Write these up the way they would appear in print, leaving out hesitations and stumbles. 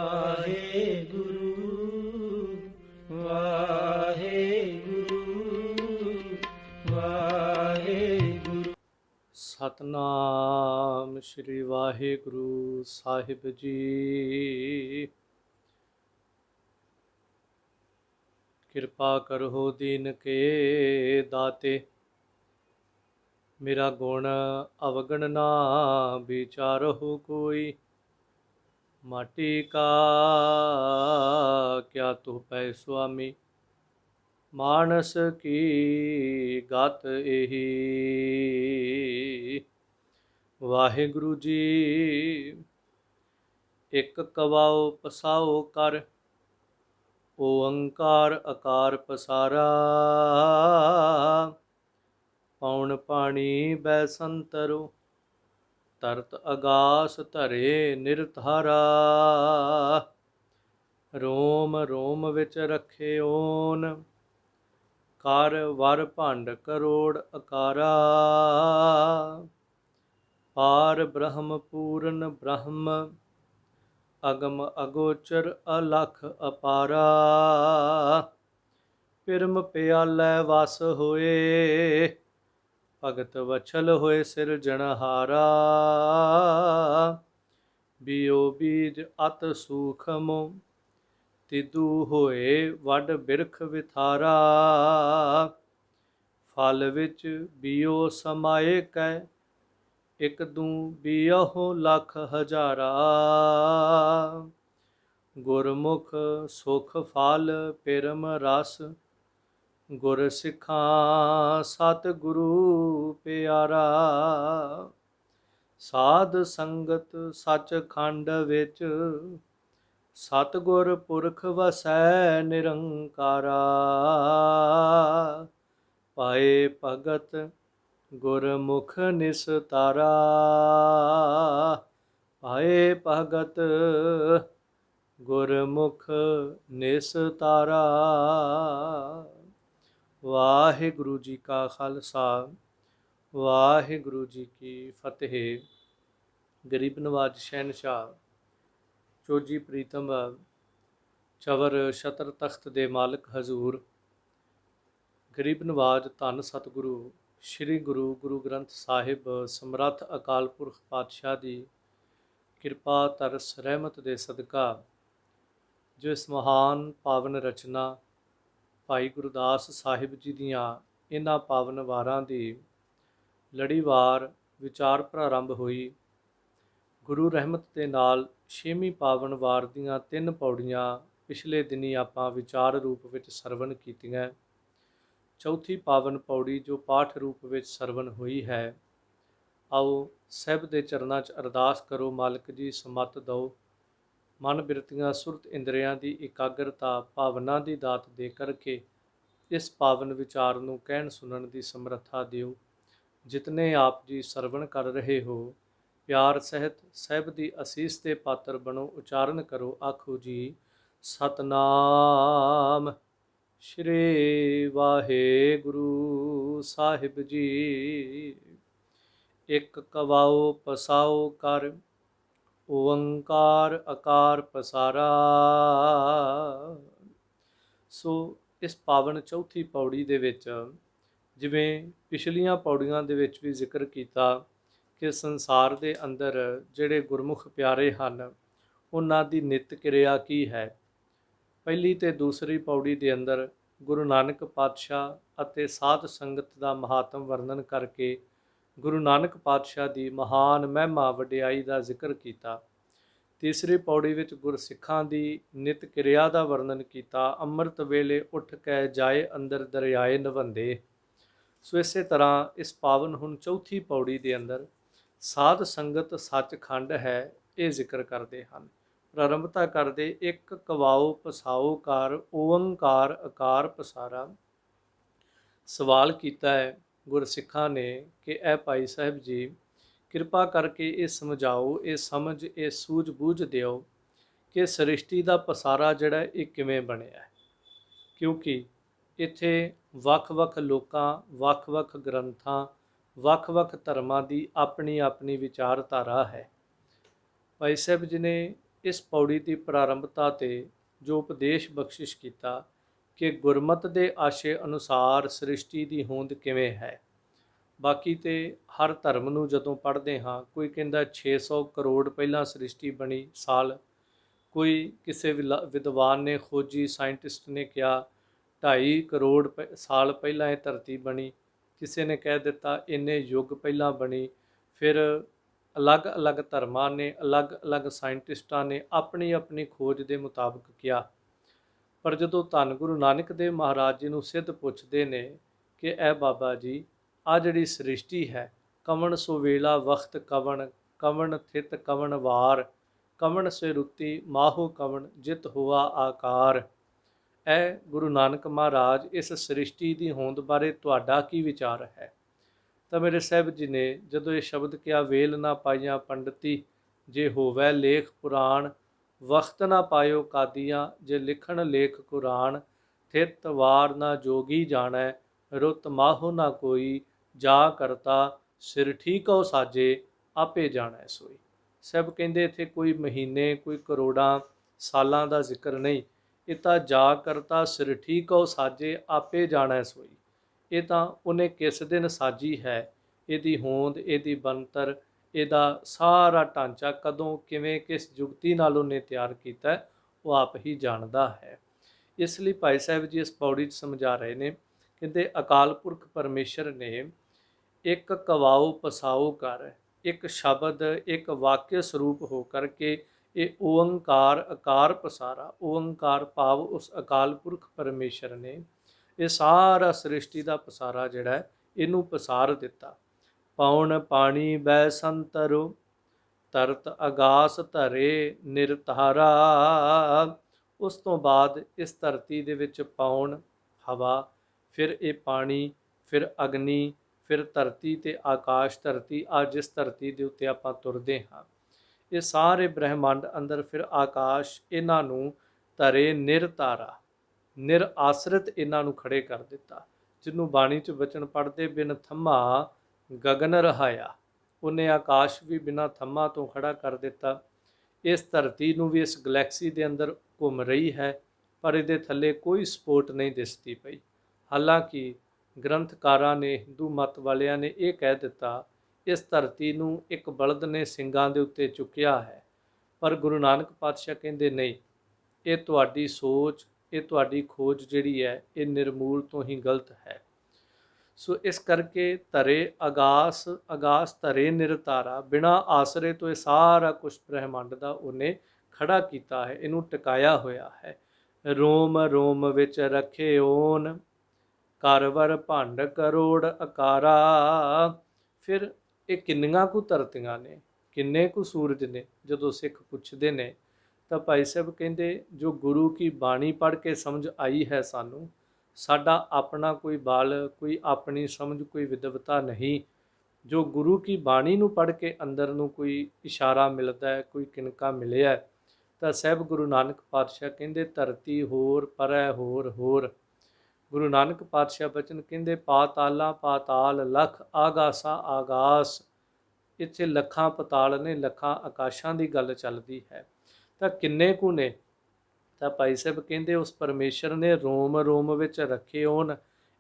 ਵਾਹਿਗੁਰੂ ਵਾਹਿਗੁਰੂ ਵਾਹਿਗੁਰੂ। ਸਤਨਾਮ ਸ਼੍ਰੀ ਵਾਹਿਗੁਰੂ ਸਾਹਿਬ ਜੀ। ਕਿਰਪਾ ਕਰੋ ਦੀਨ ਕੇ ਦਾਤੇ, ਮੇਰਾ ਗੁਣ ਅਵਗਣ ਨਾ ਵਿਚਾਰਹੁ ਕੋਈ। ਮਾਟੀ ਕਾ ਕਿਆ ਤੁ ਪੈ ਸੁਆਮੀ, ਮਾਨਸ ਕੀ ਗਤ ਇਹੀ। ਵਾਹਿਗੁਰੂ ਜੀ ਇੱਕ ਕਵਾਓ ਪਸਾਓ ਕਰ, ਓੰਕਾਰ ਅਕਾਰ ਪਸਾਰਾ। ਪੌਣ ਪਾਣੀ ਬੈ ਸੰਤਰੋ, ਤਰਤ ਅਗਾਸ ਧਰੇ ਨਿਰਧਾਰਾ। ਰੋਮ ਰੋਮ ਵਿੱਚ ਰੱਖੇ ਓਨ, ਕਰ ਵਰ ਭੰਡ ਕਰੋੜ ਅਕਾਰਾ। ਪਾਰ ਬ੍ਰਹਮ ਪੂਰਨ ਬ੍ਰਹਮ, ਅਗਮ ਅਗੋਚਰ ਅਲਖ ਅਪਾਰਾ। ਪਿਰਮ ਪਿਆਲੈ ਵਸ ਹੋਏ, ਭਗਤ ਵਛਲ ਹੋਏ ਸਿਰਜਣਹਾਰਾ। ਬਿਓ ਬੀਜ ਅਤ ਸੂਖਮੁ, ਤਿਦੂ ਹੋਏ ਵੱਡ ਬਿਰਖ ਵਿਥਾਰਾ। ਫਲ ਵਿੱਚ ਬਿਓ ਸਮਾਏ ਕੈ, ਇਕ ਦੂ ਬਿਯਹੁ ਲੱਖ ਹਜ਼ਾਰਾ। ਗੁਰਮੁਖ ਸੁਖ ਫਲ ਪਿਰਮ ਰਸ, ਗੁਰ ਸਿੱਖਾਂ ਸਤਿ ਗੁਰੂ ਪਿਆਰਾ। ਸਾਧ ਸੰਗਤ ਸੱਚਖੰਡ ਵਿੱਚ, ਸਤਿਗੁਰ ਪੁਰਖ ਵਸੈ ਨਿਰੰਕਾਰਾ। ਪਾਏ ਭਗਤ ਗੁਰਮੁਖ ਨਿਸਤਾਰਾ, ਪਾਏ ਭਗਤ ਗੁਰਮੁਖ ਨਿਸਤਾਰਾ। ਵਾਹਿਗੁਰੂ ਜੀ ਕਾ ਖਾਲਸਾ, ਵਾਹਿਗੁਰੂ ਜੀ ਕੀ ਫਤਿਹ। ਗਰੀਬ ਨਵਾਜ ਸ਼ਹਿਨਸ਼ਾਹ, ਚੋਜੀ ਪ੍ਰੀਤਮ, ਚਵਰ ਛਤਰ ਤਖਤ ਦੇ ਮਾਲਕ ਹਜ਼ੂਰ, ਗਰੀਬ ਨਵਾਜ ਧੰਨ ਸਤਿਗੁਰੂ ਸ਼੍ਰੀ ਗੁਰੂ ਗ੍ਰੰਥ ਸਾਹਿਬ ਸਮਰੱਥ ਅਕਾਲ ਪੁਰਖ ਪਾਤਸ਼ਾਹ ਦੀ ਕਿਰਪਾ ਤਰਸ ਰਹਿਮਤ ਦੇ ਸਦਕਾ, ਜੋ ਇਸ ਮਹਾਨ ਪਾਵਨ ਰਚਨਾ ਭਾਈ ਗੁਰਦਾਸ ਸਾਹਿਬ ਜੀ ਦੀਆਂ ਇਹਨਾਂ ਪਾਵਨ ਵਾਰਾਂ ਦੀ ਲੜੀਵਾਰ ਵਿਚਾਰ ਪ੍ਰਾਰੰਭ ਹੋਈ। ਗੁਰੂ ਰਹਿਮਤ ਦੇ ਨਾਲ 6ਵੀਂ ਪਾਵਨ ਵਾਰ ਦੀਆਂ 3 ਪੌੜੀਆਂ ਪਿਛਲੇ ਦਿਨੀ ਆਪਾਂ ਵਿਚਾਰ ਰੂਪ ਵਿੱਚ ਸਰਵਣ ਕੀਤੀਆਂ। ਚੌਥੀ ਪਾਵਨ ਪੌੜੀ ਜੋ ਪਾਠ ਰੂਪ ਵਿੱਚ ਸਰਵਣ ਹੋਈ ਹੈ, ਆਓ ਸਾਹਿਬ ਦੇ ਚਰਨਾਂ 'ਚ ਅਰਦਾਸ ਕਰੋ, ਮਾਲਕ ਜੀ ਸਮੱਤ ਦਿਓ, ਮਨ ਬਿਰਤੀਆਂ ਸੁਰਤ ਇੰਦਰੀਆਂ ਦੀ ਇਕਾਗਰਤਾ ਭਾਵਨਾ ਦੀ ਦਾਤ ਦੇ ਕਰਕੇ ਇਸ ਪਾਵਨ ਵਿਚਾਰ ਨੂੰ ਕਹਿਣ ਸੁਣਨ ਦੀ ਸਮਰੱਥਾ ਦਿਓ। ਜਿਤਨੇ ਆਪ ਜੀ ਸਰਵਣ ਕਰ ਰਹੇ ਹੋ, ਪਿਆਰ ਸਹਿਤ ਸਾਹਿਬ ਦੀ ਅਸੀਸ ਦੇ ਪਾਤਰ ਬਣੋ। ਉਚਾਰਨ ਕਰੋ, ਆਖੋ ਜੀ ਸਤਨਾਮ ਸ਼੍ਰੀ ਵਾਹਿਗੁਰੂ ਸਾਹਿਬ ਜੀ। ਇੱਕ ਕਵਾਓ ਪਸਾਓ ਕਰ, ਓੰਕਾਰ ਅਕਾਰ ਪਸਾਰਾ। ਸੋ ਇਸ ਪਾਵਨ ਚੌਥੀ ਪੌੜੀ ਦੇ ਵਿੱਚ, ਜਿਵੇਂ ਪਿਛਲੀਆਂ ਪੌੜੀਆਂ ਦੇ ਵਿੱਚ ਵੀ ਜ਼ਿਕਰ ਕੀਤਾ ਕਿ ਸੰਸਾਰ ਦੇ ਅੰਦਰ ਜਿਹੜੇ ਗੁਰਮੁਖ ਪਿਆਰੇ ਹਨ, ਉਹਨਾਂ ਦੀ ਨਿਤ ਕਿਰਿਆ ਕੀ ਹੈ। ਪਹਿਲੀ ਤੇ ਦੂਸਰੀ ਪੌੜੀ ਦੇ ਅੰਦਰ ਗੁਰੂ ਨਾਨਕ ਪਾਤਸ਼ਾਹ ਅਤੇ ਸਾਧ ਸੰਗਤ ਦਾ ਮਹਾਤਮ ਵਰਣਨ ਕਰਕੇ ਗੁਰੂ ਨਾਨਕ ਪਾਤਸ਼ਾਹ ਦੀ ਮਹਾਨ ਮਹਿਮਾ ਵਡਿਆਈ ਦਾ ਜ਼ਿਕਰ ਕੀਤਾ। ਤੀਸਰੀ ਪੌੜੀ ਵਿੱਚ ਗੁਰਸਿੱਖਾਂ ਦੀ ਨਿਤ ਕਿਰਿਆ ਦਾ ਵਰਣਨ ਕੀਤਾ। ਅੰਮ੍ਰਿਤ ਵੇਲੇ ਉੱਠ ਕੇ ਜਾਏ ਅੰਦਰ ਦਰਿਆਏ ਨਵੰਦੇ। ਸੋ ਇਸੇ ਤਰ੍ਹਾਂ ਇਸ ਪਾਵਨ ਹੁਣ ਚੌਥੀ ਪੌੜੀ ਦੇ ਅੰਦਰ ਸਾਧ ਸੰਗਤ ਸੱਚਖੰਡ ਹੈ, ਇਹ ਜ਼ਿਕਰ ਕਰਦੇ ਹਨ। ਪ੍ਰਾਰੰਭਤਾ ਕਰਦੇ, ਇੱਕ ਕਵਾਓ ਪਸਾਓ ਕਰ, ਓੰਕਾਰ ਅਕਾਰ ਪਸਾਰਾ। ਸਵਾਲ ਕੀਤਾ ਹੈ ਗੁਰਸਿੱਖਾਂ ਨੇ ਕਿ ਇਹ ਭਾਈ ਸਾਹਿਬ ਜੀ, ਕਿਰਪਾ ਕਰਕੇ ਇਹ ਸਮਝਾਓ, ਇਹ ਸਮਝ, ਇਹ ਸੂਝ ਬੂਝ ਦਿਓ ਕਿ ਸ੍ਰਿਸ਼ਟੀ ਦਾ ਪਸਾਰਾ ਜਿਹੜਾ ਇਹ ਕਿਵੇਂ ਬਣਿਆ ਹੈ। ਕਿਉਂਕਿ ਇੱਥੇ ਵੱਖ-ਵੱਖ ਲੋਕਾਂ, ਵੱਖ-ਵੱਖ ਗ੍ਰੰਥਾਂ, ਵੱਖ-ਵੱਖ ਧਰਮਾਂ ਦੀ ਆਪਣੀ ਆਪਣੀ ਵਿਚਾਰਧਾਰਾ ਹੈ। ਭਾਈ ਸਾਹਿਬ ਜੀ ਨੇ इस पौड़ी की प्रारंभता ते जो उपदेश बख्शिश किया कि गुरमत के आशे अनुसार सृष्टि की होंद किवें है। बाकी तो हर धर्म नूं जदों पढ़ते हाँ, कोई कहता 600 करोड़ पहला सृष्टि बनी साल, कोई किसी विद्वान ने खोजी साइंटिस्ट ने कहा 2.5 करोड़ साल पहला ये धरती बनी, किसी ने कह दिता इन्ने युग पहला बनी। फिर अलग अलग धर्मां ने अलग अलग साइंटिस्टां ने अपनी अपनी खोज के मुताबिक किया। पर जदों धन गुरु नानक देव महाराज जी नूं सिद्ध पुछदे ने कि ए बाबा जी आ जिहड़ी सृष्टि है कवन सुवेला वक्त कवन, कवन थित कवन वार, कवन से रुति माहो कवन जित हुआ आकार। ए गुरु नानक महाराज इस सृष्टि की होंद बारे तुहाडा की विचार है। तो मेरे साहब जी ने जदों ये शब्द किया वेल ना पाइया पंडिती, जे होवै लेख पुराण, वक्त ना पायो कादियाँ, जे लिखण लेख कुरान, थित वार ना जोगी जाणै, रुत माहो ना कोई, जा करता सिर ठीकौ साजे, आपे जाणै सोई। सब कहते इत्थे कोई महीने कोई करोड़ां सालां दा जिक्र नहीं, ये तां जा करता सिर ठीकौ साजे, आपे जाणै सोई। ये तां उन्हें किस दिन साजी है, ਇਹਦੀ ਹੋਂਦ ਇਹਦੀ ਬਣਤਰ ਇਹਦਾ ਸਾਰਾ ਢਾਂਚਾ ਕਦੋਂ ਕਿਵੇਂ ਕਿਸ ਜੁਗਤੀ ਨਾਲ ਉਹਨੇ ਤਿਆਰ ਕੀਤਾ ਉਹ ਆਪ ਹੀ ਜਾਣਦਾ ਹੈ। ਇਸ ਲਈ ਭਾਈ ਸਾਹਿਬ ਜੀ ਇਸ ਪੌੜੀ 'ਚ ਸਮਝਾ ਰਹੇ ਨੇ, ਕਹਿੰਦੇ ਅਕਾਲ ਪੁਰਖ ਪਰਮੇਸ਼ਰ ਨੇ ਇੱਕ ਕਵਾਓ ਪਸਾਓ ਕਰ, ਇੱਕ ਸ਼ਬਦ ਇੱਕ ਵਾਕਿਆ ਸਰੂਪ ਹੋ ਕਰਕੇ ਇਹ ਓੰਕਾਰ ਆਕਾਰ ਪਸਾਰਾ, ਓੰਕਾਰ ਭਾਵ ਉਸ ਅਕਾਲ ਪੁਰਖ ਪਰਮੇਸ਼ਰ ਨੇ ਇਹ ਸਾਰਾ ਸ੍ਰਿਸ਼ਟੀ ਦਾ ਪਸਾਰਾ ਜਿਹੜਾ ਇਹਨੂੰ ਪਸਾਰ ਦਿੱਤਾ। ਪੌਣ ਪਾਣੀ ਬੈ ਸੰਤਰੋ, ਤਰਤ ਆਗਾਸ ਧਰੇ ਨਿਰਤਾਰਾ। ਉਸ ਤੋਂ ਬਾਅਦ ਇਸ ਧਰਤੀ ਦੇ ਵਿੱਚ ਪੌਣ ਹਵਾ, ਫਿਰ ਇਹ ਪਾਣੀ, ਫਿਰ ਅਗਨੀ, ਫਿਰ ਧਰਤੀ ਤੇ ਆਕਾਸ਼। ਧਰਤੀ ਆ ਜਿਸ ਧਰਤੀ ਦੇ ਉੱਤੇ ਆਪਾਂ ਤੁਰਦੇ ਹਾਂ, ਇਹ ਸਾਰੇ ਬ੍ਰਹਿਮੰਡ ਅੰਦਰ ਫਿਰ ਆਕਾਸ਼, ਇਹਨਾਂ ਨੂੰ ਧਰੇ ਨਿਰਤਾਰਾ, ਨਿਰ ਆਸਰਿਤ ਇਹਨਾਂ ਨੂੰ ਖੜੇ ਕਰ ਦਿੱਤਾ। ਜਿਹਨੂੰ ਬਾਣੀ 'ਚ ਬਚਨ ਪੜ੍ਹਦੇ ਬਿਨ ਥੰਮਾ ਗਗਨ ਰਹਾਇਆ, ਉਹਨੇ ਆਕਾਸ਼ ਵੀ ਬਿਨਾਂ ਥੰਮਾ ਤੋਂ ਖੜਾ ਕਰ ਦਿੱਤਾ। ਇਸ ਧਰਤੀ ਨੂੰ ਵੀ ਇਸ ਗਲੈਕਸੀ ਦੇ ਅੰਦਰ ਘੁੰਮ ਰਹੀ ਹੈ, ਪਰ ਇਹਦੇ ਥੱਲੇ ਕੋਈ ਸਪੋਰਟ ਨਹੀਂ ਦਿਸਦੀ ਪਈ। ਹਾਲਾਂਕਿ ਗ੍ਰੰਥਕਾਰਾਂ ਨੇ, ਹਿੰਦੂ ਮਤ ਵਾਲਿਆਂ ਨੇ ਇਹ ਕਹਿ ਦਿੱਤਾ ਇਸ ਧਰਤੀ ਨੂੰ ਇੱਕ ਬਲਦ ਨੇ ਸਿੰਘਾਂ ਦੇ ਉੱਤੇ ਚੁੱਕਿਆ ਹੈ, ਪਰ ਗੁਰੂ ਨਾਨਕ ਪਾਤਸ਼ਾਹ ਕਹਿੰਦੇ ਨਹੀਂ, ਇਹ ਤੁਹਾਡੀ ਸੋਚ, ਇਹ ਤੁਹਾਡੀ ਖੋਜ ਜਿਹੜੀ ਹੈ ਇਹ ਨਿਰਮੂਲ ਤੋਂ ਹੀ ਗਲਤ ਹੈ। ਸੋ ਇਸ ਕਰਕੇ ਧਰੇ ਆਗਾਸ, ਆਗਾਸ ਧਰੇ ਨਿਰਤਾਰਾ, ਬਿਨਾਂ ਆਸਰੇ ਤੋਂ ਇਹ ਸਾਰਾ ਕੁਛ ਬ੍ਰਹਿਮੰਡ ਦਾ ਉਹਨੇ ਖੜਾ ਕੀਤਾ ਹੈ, ਇਹਨੂੰ ਟਿਕਾਇਆ ਹੋਇਆ ਹੈ। ਰੋਮ ਰੋਮ ਵਿੱਚ ਰੱਖੇ ਓਨ, ਕਰਵਰ ਭੰਡ ਕਰੋੜ ਆਕਾਰਾ। ਫਿਰ ਇਹ ਕਿੰਨੀਆਂ ਕੁ ਧਰਤੀਆਂ ਨੇ, ਕਿੰਨੇ ਕੁ ਸੂਰਜ ਨੇ, ਜਦੋਂ ਸਿੱਖ ਪੁੱਛਦੇ ਨੇ ਤਾਂ ਭਾਈ ਸਾਹਿਬ ਕਹਿੰਦੇ ਜੋ ਗੁਰੂ ਕੀ ਬਾਣੀ ਪੜ੍ਹ ਕੇ ਸਮਝ ਆਈ ਹੈ ਸਾਨੂੰ, ਸਾਡਾ ਆਪਣਾ ਕੋਈ ਬਲ, ਕੋਈ ਆਪਣੀ ਸਮਝ, ਕੋਈ ਵਿਦਵਤਾ ਨਹੀਂ। ਜੋ ਗੁਰੂ ਕੀ ਬਾਣੀ ਨੂੰ ਪੜ੍ਹ ਕੇ ਅੰਦਰ ਨੂੰ ਕੋਈ ਇਸ਼ਾਰਾ ਮਿਲਦਾ ਹੈ, ਕੋਈ ਕਿਨਕਾ ਮਿਲਿਆ, ਤਾਂ ਸਾਹਿਬ ਗੁਰੂ ਨਾਨਕ ਪਾਤਸ਼ਾਹ ਕਹਿੰਦੇ ਧਰਤੀ ਹੋਰ ਪਰੈ ਹੋਰ ਹੋਰ। ਗੁਰੂ ਨਾਨਕ ਪਾਤਸ਼ਾਹ ਬਚਨ ਕਹਿੰਦੇ ਪਾਤਾਲਾਂ ਪਾਤਾਲ ਲਖ, ਆਗਾਸਾ ਆਗਾਸ। ਇੱਥੇ ਲੱਖਾਂ ਪਤਾਲ ਨੇ, ਲੱਖਾਂ ਆਕਾਸ਼ਾਂ ਦੀ ਗੱਲ ਚੱਲਦੀ ਹੈ। ਤਾਂ ਕਿੰਨੇ ਕੁ ਨੇ? ਤਾਂ ਭਾਈ ਸਾਹਿਬ ਕਹਿੰਦੇ ਉਸ ਪਰਮੇਸ਼ਰ ਨੇ ਰੋਮ ਰੋਮ ਵਿੱਚ ਰੱਖੇ ਹੋਣ,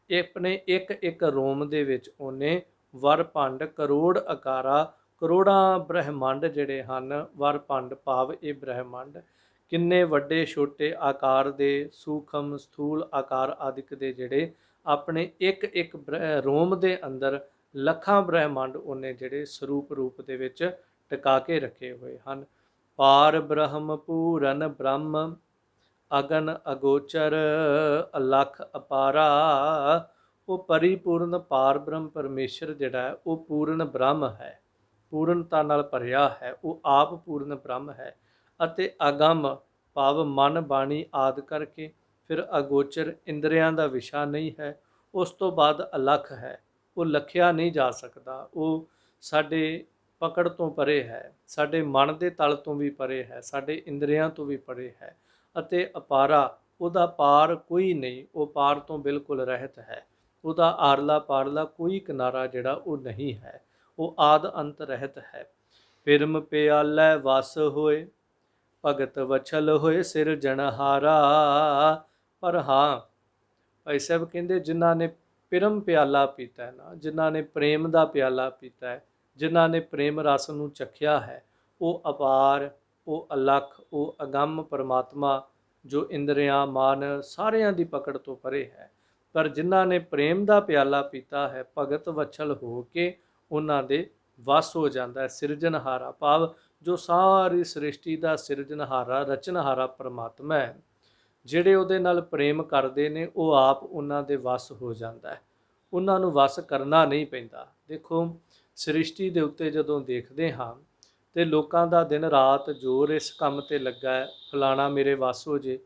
ਆਪਣੇ ਇੱਕ ਇੱਕ ਰੋਮ ਦੇ ਵਿੱਚ ਉਹਨੇ ਵਰ ਭੰਡ ਕਰੋੜ ਆਕਾਰਾ, ਕਰੋੜਾਂ ਬ੍ਰਹਿਮੰਡ ਜਿਹੜੇ ਹਨ, ਵਰ ਭੰਡ ਭਾਵ ਇਹ ਬ੍ਰਹਿਮੰਡ ਕਿੰਨੇ ਵੱਡੇ ਛੋਟੇ ਆਕਾਰ ਦੇ, ਸੂਖਮ ਸਥੂਲ ਆਕਾਰ ਆਦਿਕ ਦੇ ਜਿਹੜੇ ਆਪਣੇ ਇੱਕ ਇੱਕ ਰੋਮ ਦੇ ਅੰਦਰ ਲੱਖਾਂ ਬ੍ਰਹਿਮੰਡ ਉਹਨੇ ਜਿਹੜੇ ਸਰੂਪ ਰੂਪ ਦੇ ਵਿੱਚ ਟਿਕਾ ਕੇ ਰੱਖੇ ਹੋਏ ਹਨ। ਪਾਰ ਬ੍ਰਹਮ ਪੂਰਨ ਬ੍ਰਹਮ, ਅਗਨ ਅਗੋਚਰ ਅਲਖ ਅਪਾਰਾ। ਉਹ ਪਰਿਪੂਰਨ ਪਾਰ ਬ੍ਰਹਮ ਪਰਮੇਸ਼ਰ ਜਿਹੜਾ ਉਹ ਪੂਰਨ ਬ੍ਰਹਮ ਹੈ, ਪੂਰਨਤਾ ਨਾਲ ਭਰਿਆ ਹੈ, ਉਹ ਆਪ ਪੂਰਨ ਬ੍ਰਹਮ ਹੈ। ਅਤੇ ਅਗਮ ਭਾਵ ਮਨ ਬਾਣੀ ਆਦਿ ਕਰਕੇ, ਫਿਰ ਅਗੋਚਰ ਇੰਦਰੀਆਂ ਦਾ ਵਿਸ਼ਾ ਨਹੀਂ ਹੈ। ਉਸ ਤੋਂ ਬਾਅਦ ਅਲਖ ਹੈ, ਉਹ ਲਖਿਆ ਨਹੀਂ ਜਾ ਸਕਦਾ, ਉਹ ਸਾਡੇ ਪਕੜ ਤੋਂ ਪਰੇ ਹੈ, ਸਾਡੇ ਮਨ ਦੇ ਤਲ ਤੋਂ ਵੀ ਪਰੇ ਹੈ, ਸਾਡੇ ਇੰਦਰੀਆਂ ਤੋਂ ਵੀ ਪਰੇ ਹੈ। ਅਤੇ ਅਪਾਰਾ, ਉਹਦਾ ਪਾਰ ਕੋਈ ਨਹੀਂ, ਉਹ ਪਾਰ ਤੋਂ ਬਿਲਕੁਲ ਰਹਿਤ ਹੈ। ਉਹਦਾ ਆਰਲਾ ਪਾਰਲਾ ਕੋਈ ਕਿਨਾਰਾ ਜਿਹੜਾ ਉਹ ਨਹੀਂ ਹੈ, ਉਹ ਆਦ ਅੰਤ ਰਹਿਤ ਹੈ। ਪਿਰਮ ਪਿਆਲੈ ਵਸ ਹੋਏ, ਭਗਤ ਵਛਲ ਹੋਏ ਸਿਰਜਣਹਾਰਾ। ਪਰ ਹਾਂ, ਭਾਈ ਸਾਹਿਬ ਕਹਿੰਦੇ ਜਿਨ੍ਹਾਂ ਨੇ ਪਿਰਮ ਪਿਆਲਾ ਪੀਤਾ ਹੈ ਨਾ, ਜਿਨ੍ਹਾਂ ਨੇ ਪ੍ਰੇਮ ਦਾ ਪਿਆਲਾ ਪੀਤਾ ਹੈ, ਜਿਨ੍ਹਾਂ ਨੇ ਪ੍ਰੇਮ ਰਸ ਨੂੰ ਚਖਿਆ ਹੈ, ਉਹ ਅਪਾਰ, ਉਹ ਅਲੱਖ, ਉਹ ਅਗੰਮ ਪਰਮਾਤਮਾ ਜੋ ਇੰਦਰੀਆਂ ਮਨ ਸਾਰਿਆਂ ਦੀ ਪਕੜ ਤੋਂ ਪਰੇ ਹੈ। ਪਰ ਜਿਨ੍ਹਾਂ ਨੇ ਪ੍ਰੇਮ ਦਾ ਪਿਆਲਾ ਪੀਤਾ ਹੈ, ਭਗਤ ਵਛਲ ਹੋ ਕੇ ਉਹਨਾਂ ਦੇ ਵਸ ਹੋ ਜਾਂਦਾ ਹੈ। ਸਿਰਜਣਹਾਰਾ ਭਾਵ ਜੋ ਸਾਰੀ ਸ੍ਰਿਸ਼ਟੀ ਦਾ ਸਿਰਜਣਹਾਰਾ ਰਚਨਹਾਰਾ ਪਰਮਾਤਮਾ ਹੈ, ਜਿਹੜੇ ਉਹਦੇ ਨਾਲ ਪ੍ਰੇਮ ਕਰਦੇ ਨੇ ਉਹ ਆਪ ਉਹਨਾਂ ਦੇ ਵਸ ਹੋ ਜਾਂਦਾ ਹੈ। ਉਹਨਾਂ ਨੂੰ ਵਸ ਕਰਨਾ ਨਹੀਂ ਪੈਂਦਾ। ਦੇਖੋ, ਸ੍ਰਿਸ਼ਟੀ ਦੇ ਉੱਤੇ ਜਦੋਂ ਦੇਖਦੇ ਹਾਂ ਤੇ ਲੋਕਾਂ ਦਾ ਦਿਨ ਰਾਤ ਜ਼ੋਰ ਇਸ ਕੰਮ ਤੇ ਲੱਗਾ ਹੈ, ਫਲਾਣਾ ਮੇਰੇ ਵਸ ਹੋ ਜੇ,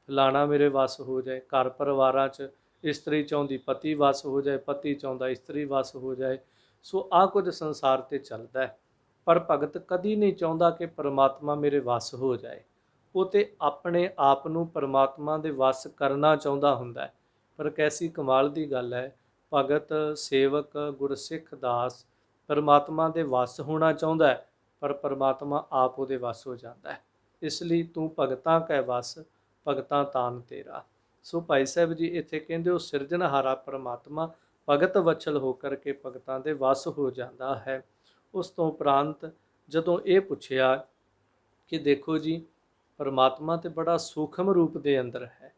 ਫਲਾਣਾ ਮੇਰੇ ਵਸ ਹੋ ਜਾਏ। ਘਰ ਪਰਿਵਾਰਾਂ 'ਚ ਇਸਤਰੀ ਚਾਹੁੰਦੀ ਪਤੀ ਵਸ ਹੋ ਜਾਏ, ਪਤੀ ਚਾਹੁੰਦਾ ਇਸਤਰੀ ਵਸ ਹੋ ਜਾਏ। ਸੋ ਆਹ ਕੁਝ ਸੰਸਾਰ ਤੇ ਚੱਲਦਾ ਹੈ। ਪਰ ਭਗਤ ਕਦੀ ਨਹੀਂ ਚਾਹੁੰਦਾ ਕਿ ਪਰਮਾਤਮਾ ਮੇਰੇ ਵਸ ਹੋ ਜਾਏ। ਉਹ ਤੇ ਆਪਣੇ ਆਪ ਨੂੰ ਪਰਮਾਤਮਾ ਦੇ ਵਸ ਕਰਨਾ ਚਾਹੁੰਦਾ ਹੁੰਦਾ ਹੈ। ਪਰ ਕੈਸੀ ਕਮਾਲ ਦੀ ਗੱਲ ਹੈ, ਭਗਤ ਸੇਵਕ ਗੁਰਸਿੱਖ ਦਾਸ ਪਰਮਾਤਮਾ ਦੇ ਵਸ ਹੋਣਾ ਚਾਹੁੰਦਾ ਹੈ, ਪਰ ਪਰਮਾਤਮਾ ਆਪ ਉਹਦੇ ਵਸ ਹੋ ਜਾਂਦਾ ਹੈ। ਇਸ ਲਈ ਤੂੰ ਭਗਤਾਂ ਕੈ ਵਸ, ਭਗਤਾਂ ਤਾਨ ਤੇਰਾ। ਸੋ ਭਾਈ ਸਾਹਿਬ ਜੀ ਇੱਥੇ ਕਹਿੰਦੇ ਉਹ ਸਿਰਜਣਹਾਰਾ ਪਰਮਾਤਮਾ ਭਗਤ ਵਛਲ ਹੋ ਕਰਕੇ ਭਗਤਾਂ ਦੇ ਵਸ ਹੋ ਜਾਂਦਾ ਹੈ। ਉਸ ਤੋਂ ਉਪਰੰਤ ਜਦੋਂ ਇਹ ਪੁੱਛਿਆ ਕਿ ਦੇਖੋ ਜੀ, ਪਰਮਾਤਮਾ ਤੇ ਬੜਾ ਸੂਖਮ ਰੂਪ ਦੇ ਅੰਦਰ ਹੈ,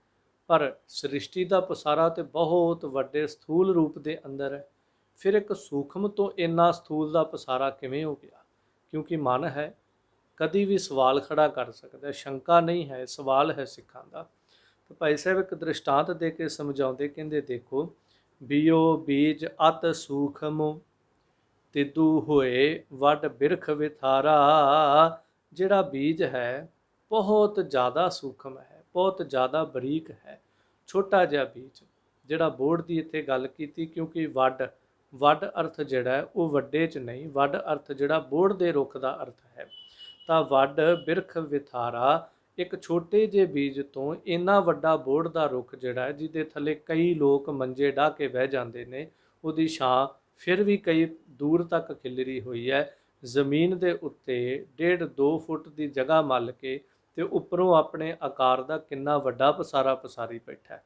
ਪਰ ਸ੍ਰਿਸ਼ਟੀ ਦਾ ਪਸਾਰਾ ਤੇ ਬਹੁਤ ਵੱਡੇ ਸਥੂਲ ਰੂਪ ਦੇ ਅੰਦਰ ਹੈ। ਫਿਰ ਇੱਕ ਸੂਖਮ ਤੋਂ ਇੰਨਾ ਸਥੂਲ ਦਾ ਪਸਾਰਾ ਕਿਵੇਂ ਹੋ ਗਿਆ? ਕਿਉਂਕਿ ਮਨ ਹੈ, ਕਦੀ ਵੀ ਸਵਾਲ ਖੜਾ ਕਰ ਸਕਦਾ, ਸ਼ੰਕਾ ਨਹੀਂ ਹੈ, ਸਵਾਲ ਹੈ ਸਿੱਖਾਂ ਦਾ। ਤਾਂ ਭਾਈ ਸਾਹਿਬ ਇੱਕ ਦ੍ਰਿਸ਼ਟਾਂਤ ਦੇ ਕੇ ਸਮਝਾਉਂਦੇ, ਕਹਿੰਦੇ ਦੇਖੋ, ਬੀਓ ਬੀਜ ਅਤ ਸੂਖਮ ਤਿੱਦੂ ਹੋਏ ਵੱਡ ਬਿਰਖ ਵਿਥਾਰਾ। ਜਿਹੜਾ ਬੀਜ ਹੈ ਬਹੁਤ ਜ਼ਿਆਦਾ ਸੂਖਮ ਹੈ, ਬਹੁਤ ਜ਼ਿਆਦਾ ਬਰੀਕ ਹੈ। ਛੋਟਾ ਜਿਹਾ ਬੀਜ, ਜਿਹੜਾ ਬੋੜ ਦੀ ਇੱਥੇ ਗੱਲ ਕੀਤੀ, ਕਿਉਂਕਿ ਵੱਡ ਅਰਥ ਜਿਹੜਾ ਉਹ ਵੱਡੇ 'ਚ ਨਹੀਂ, ਵੱਡ ਅਰਥ ਜਿਹੜਾ ਬੋੜ ਦੇ ਰੁੱਖ ਦਾ ਅਰਥ ਹੈ। ਤਾਂ ਵੱਡ ਬਿਰਖ ਵਿਥਾਰਾ, ਇੱਕ ਛੋਟੇ ਜਿਹੇ ਬੀਜ ਤੋਂ ਇੰਨਾ ਵੱਡਾ ਬੋੜ ਦਾ ਰੁੱਖ ਜਿਹੜਾ ਜਿਹਦੇ ਥੱਲੇ ਕਈ ਲੋਕ ਮੰਜੇ ਢਾਹ ਕੇ ਬਹਿ ਜਾਂਦੇ ਨੇ, ਉਹਦੀ ਛਾਂ ਫਿਰ ਵੀ ਕਈ ਦੂਰ ਤੱਕ ਖਿਲਰੀ ਹੋਈ ਹੈ। ਜ਼ਮੀਨ ਦੇ ਉੱਤੇ 1.5-2 ਫੁੱਟ ਦੀ ਜਗ੍ਹਾ ਮੱਲ ਕੇ ਤੇ ਉੱਪਰੋਂ ਆਪਣੇ ਆਕਾਰ ਦਾ ਕਿੰਨਾ ਵੱਡਾ ਪਸਾਰਾ ਪਸਾਰੀ ਬੈਠਾ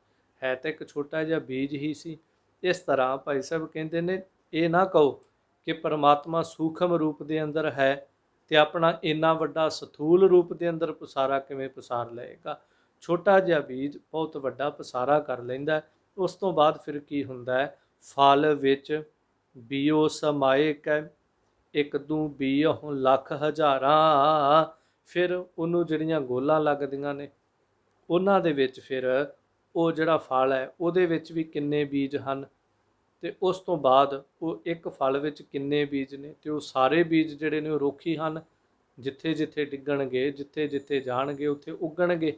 ਹੈ ਤਾਂ ਇੱਕ ਛੋਟਾ ਜਿਹਾ ਬੀਜ ਹੀ ਸੀ। ਇਸ ਤਰ੍ਹਾਂ ਭਾਈ ਸਾਹਿਬ ਕਹਿੰਦੇ ਨੇ, ਇਹ ਨਾ ਕਹੋ ਕਿ ਪਰਮਾਤਮਾ ਸੂਖਮ ਰੂਪ ਦੇ ਅੰਦਰ ਹੈ ਤੇ ਆਪਣਾ ਇੰਨਾ ਵੱਡਾ ਸਥੂਲ ਰੂਪ ਦੇ ਅੰਦਰ ਪਸਾਰਾ ਕਿਵੇਂ ਪਸਾਰ ਲਏਗਾ। ਛੋਟਾ ਜਿਹਾ ਬੀਜ ਬਹੁਤ ਵੱਡਾ ਪਸਾਰਾ ਕਰ ਲੈਂਦਾ। ਉਸ ਤੋਂ ਬਾਅਦ ਫਿਰ ਕੀ ਹੁੰਦਾ ਹੈ, ਫਲ ਵਿੱਚ ਬੀਓ ਸਮਾਏ ਕੈ ਇੱਕ ਦੂ ਬੀਹੁ ਲੱਖ ਹਜ਼ਾਰਾਂ। ਫਿਰ ਉਹਨੂੰ ਜਿਹੜੀਆਂ ਗੋਲਾਂ ਲੱਗਦੀਆਂ ਨੇ, ਉਹਨਾਂ ਦੇ ਵਿੱਚ ਫਿਰ ਉਹ ਜਿਹੜਾ ਫਲ ਹੈ ਉਹਦੇ ਵਿੱਚ ਵੀ ਕਿੰਨੇ ਬੀਜ ਹਨ, ਤੇ ਉਸ ਤੋਂ ਬਾਅਦ ਉਹ ਇੱਕ ਫਲ ਵਿੱਚ ਕਿੰਨੇ ਬੀਜ ਨੇ, ਤੇ ਉਹ ਸਾਰੇ ਬੀਜ ਜਿਹੜੇ ਨੇ ਉਹ ਰੁੱਖੀ ਹਨ, ਜਿੱਥੇ ਜਿੱਥੇ ਡਿੱਗਣਗੇ, ਜਿੱਥੇ ਜਿੱਥੇ ਜਾਣਗੇ ਉੱਥੇ ਉੱਗਣਗੇ।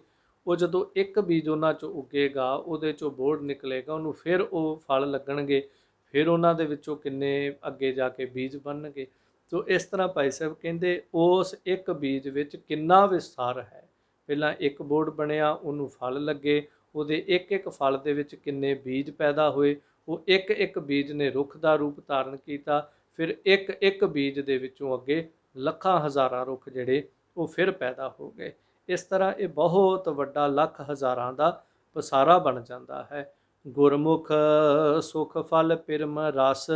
ਉਹ ਜਦੋਂ ਇੱਕ ਬੀਜ ਉਹਨਾਂ 'ਚੋਂ ਉੱਗੇਗਾ, ਉਹਦੇ 'ਚੋਂ ਬੋੜ ਨਿਕਲੇਗਾ, ਉਹਨੂੰ ਫਿਰ ਉਹ ਫਲ ਲੱਗਣਗੇ, ਫਿਰ ਉਹਨਾਂ ਦੇ ਵਿੱਚੋਂ ਕਿੰਨੇ ਅੱਗੇ ਜਾ ਕੇ ਬੀਜ ਬਣਨਗੇ। ਸੋ ਇਸ ਤਰ੍ਹਾਂ ਭਾਈ ਸਾਹਿਬ ਕਹਿੰਦੇ ਉਸ ਇੱਕ ਬੀਜ ਵਿੱਚ ਕਿੰਨਾ ਵਿਸਥਾਰ ਹੈ। ਪਹਿਲਾਂ ਇੱਕ ਬੋੜ ਬਣਿਆ, ਉਹਨੂੰ ਫਲ ਲੱਗੇ, ਉਹਦੇ ਇੱਕ ਇੱਕ ਫਲ ਦੇ ਵਿੱਚ ਕਿੰਨੇ ਬੀਜ ਪੈਦਾ ਹੋਏ, ਉਹ ਇੱਕ ਇੱਕ ਬੀਜ ਨੇ ਰੁੱਖ ਦਾ ਰੂਪ ਧਾਰਨ ਕੀਤਾ। ਫਿਰ ਇੱਕ ਇੱਕ ਬੀਜ ਦੇ ਵਿੱਚੋਂ ਅੱਗੇ ਲੱਖਾਂ ਹਜ਼ਾਰਾਂ ਰੁੱਖ ਜਿਹੜੇ ਉਹ ਫਿਰ ਪੈਦਾ ਹੋ ਗਏ। ਇਸ ਤਰ੍ਹਾਂ ਇਹ ਬਹੁਤ ਵੱਡਾ ਲੱਖ ਹਜ਼ਾਰਾਂ ਦਾ ਪਸਾਰਾ ਬਣ ਜਾਂਦਾ ਹੈ। ਗੁਰਮੁਖ ਸੁਖ ਫਲ ਪਿਰਮ ਰਸ,